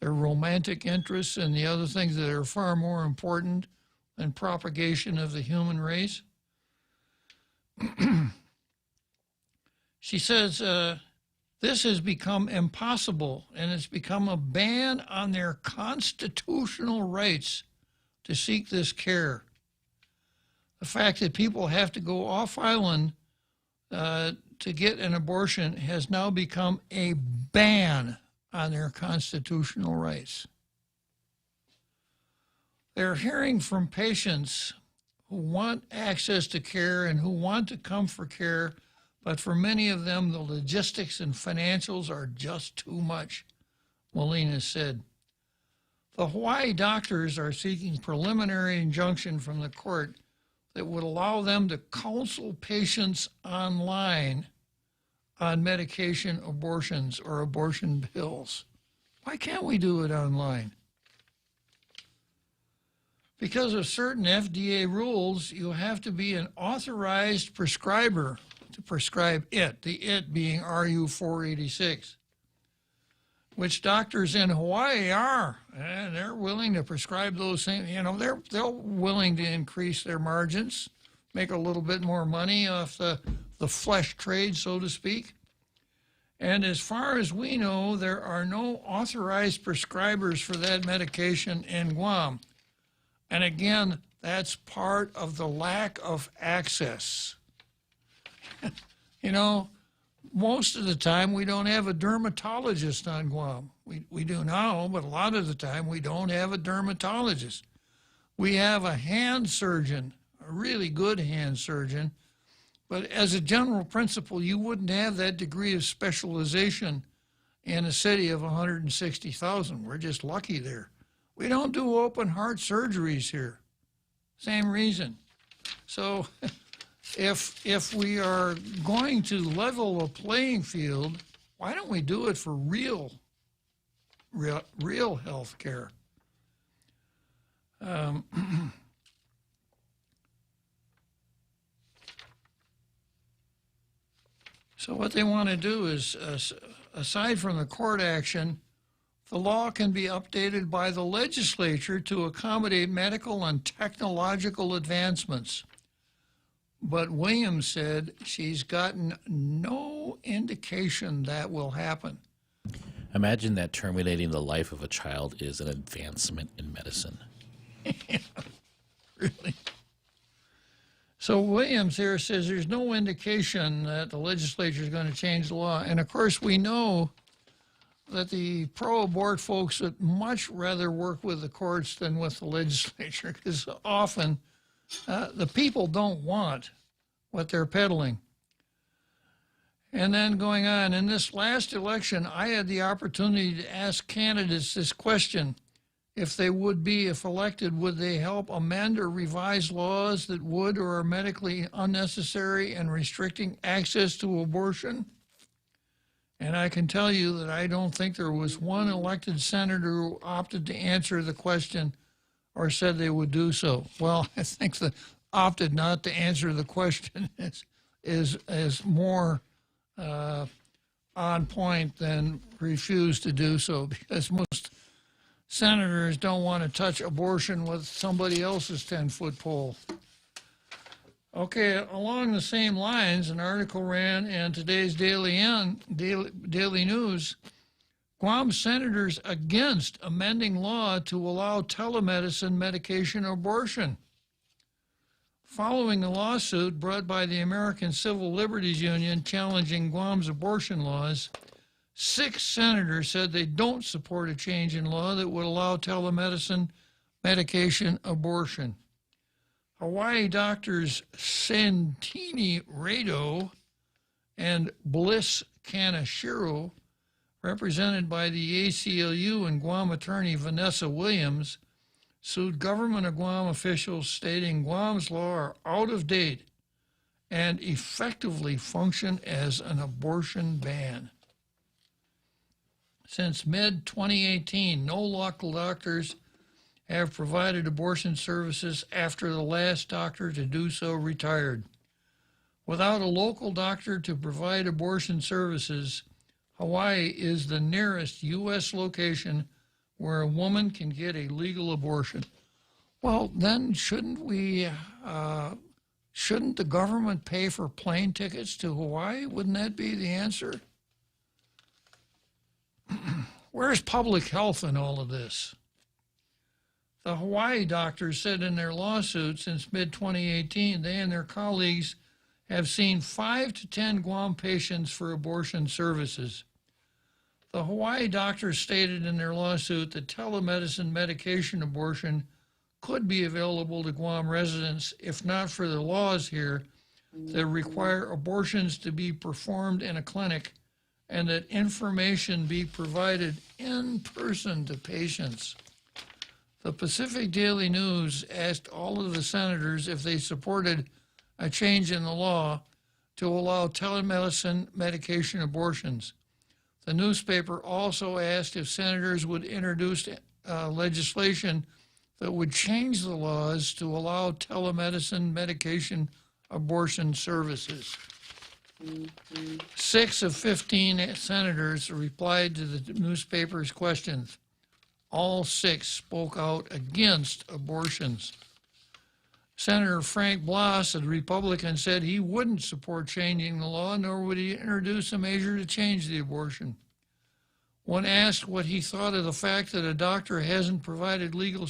romantic interests and the other things that are far more important than propagation of the human race. She says this has become impossible, and it's become a ban on their constitutional rights to seek this care. The fact that people have to go off island to get an abortion has now become a ban on their constitutional rights. They're hearing from patients who want access to care and who want to come for care, but for many of them, the logistics and financials are just too much, Molina said. The Hawaii doctors are seeking preliminary injunction from the court that would allow them to counsel patients online on medication abortions or abortion pills. Why can't we do it online? Because of certain FDA rules, you have to be an authorized prescriber to prescribe it, the it being RU 486, which doctors in Hawaii are, and they're willing to prescribe those things. You know, they're willing to increase their margins, make a little bit more money off the flesh trade, so to speak. And as far as we know, there are no authorized prescribers for that medication in Guam. And again, that's part of the lack of access. You know, most of the time we don't have a dermatologist on Guam. We do now, but a lot of the time we don't have a dermatologist. We have a hand surgeon, a really good hand surgeon, but as a general principle, you wouldn't have that degree of specialization in a city of 160,000. We're just lucky there. We don't do open heart surgeries here. Same reason. So if we are going to level a playing field, why don't we do it for real health care? So what they want to do is, aside from the court action, the law can be updated by the legislature to accommodate medical and technological advancements. But Williams said she's gotten no indication that will happen. Imagine that terminating the life of a child is an advancement in medicine. Yeah, really. So Williams here says there's no indication that the legislature is going to change the law. And of course, we know that the pro-abort folks would much rather work with the courts than with the legislature, because often the people don't want what they're peddling. And then going on, in this last election, I had the opportunity to ask candidates this question. If they would be, if elected, would they help amend or revise laws that would or are medically unnecessary and restricting access to abortion? And I can tell you that I don't think there was one elected senator who opted to answer the question or said they would do so. Well, I think the opted not to answer the question is more on point than refused to do so, because most senators don't want to touch abortion with somebody else's 10-foot pole. Okay, along the same lines, an article ran in today's Daily News. Guam senators against amending law to allow telemedicine medication abortion. Following a lawsuit brought by the American Civil Liberties Union challenging Guam's abortion laws, 6 senators said they don't support a change in law that would allow telemedicine medication abortion. Hawaii doctors Sentini Rado and Bliss Kaneshiro, represented by the ACLU and Guam attorney Vanessa Williams, sued government of Guam officials stating Guam's law are out of date and effectively function as an abortion ban. Since mid-2018, no local doctors have provided abortion services after the last doctor to do so retired. Without a local doctor to provide abortion services, Hawaii is the nearest U.S. location where a woman can get a legal abortion. Well, then shouldn't the government pay for plane tickets to Hawaii? Wouldn't that be the answer? Where's public health in all of this? The Hawaii doctors said in their lawsuit since mid-2018, they and their colleagues have seen 5 to 10 Guam patients for abortion services. The Hawaii doctors stated in their lawsuit that telemedicine medication abortion could be available to Guam residents if not for the laws here that require abortions to be performed in a clinic and that information be provided in person to patients. The Pacific Daily News asked all of the senators if they supported a change in the law to allow telemedicine medication abortions. The newspaper also asked if senators would introduce legislation that would change the laws to allow telemedicine medication abortion services. 6 of 15 senators replied to the newspaper's questions. All 6 spoke out against abortions. Senator Frank Blas, a Republican, said he wouldn't support changing the law, nor would he introduce a measure to change the abortion. When asked what he thought of the fact that a doctor hasn't provided legal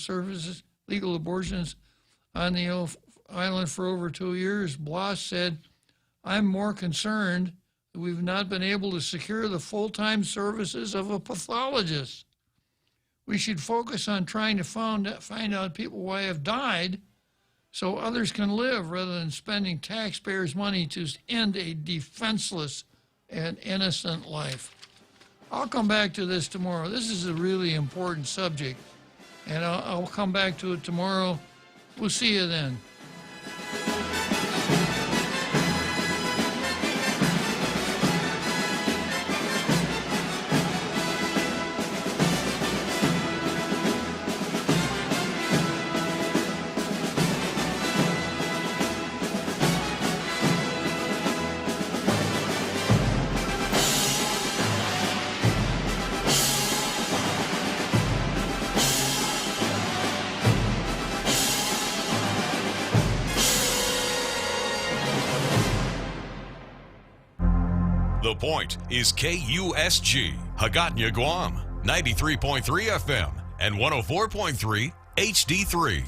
abortions on the island for over 2 years, Blas said, "I'm more concerned that we've not been able to secure the full-time services of a pathologist. We should focus on trying to find out people why have died so others can live rather than spending taxpayers' money to end a defenseless and innocent life." I'll come back to this tomorrow. This is a really important subject, and I'll come back to it tomorrow. We'll see you then. The Point is KUSG, Hagåtña, Guam, 93.3 FM and 104.3 HD3.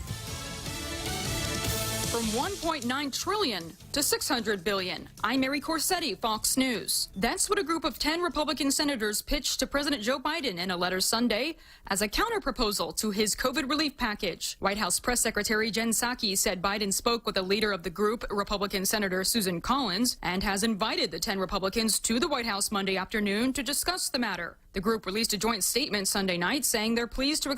From 1.9 trillion to 600 billion. I'm Mary Corsetti, Fox News. That's what a group of 10 Republican senators pitched to President Joe Biden in a letter Sunday as a counterproposal to his COVID relief package. White House Press Secretary Jen Psaki said Biden spoke with the leader of the group, Republican Senator Susan Collins, and has invited the 10 Republicans to the White House Monday afternoon to discuss the matter. The group released a joint statement Sunday night saying they're pleased to accept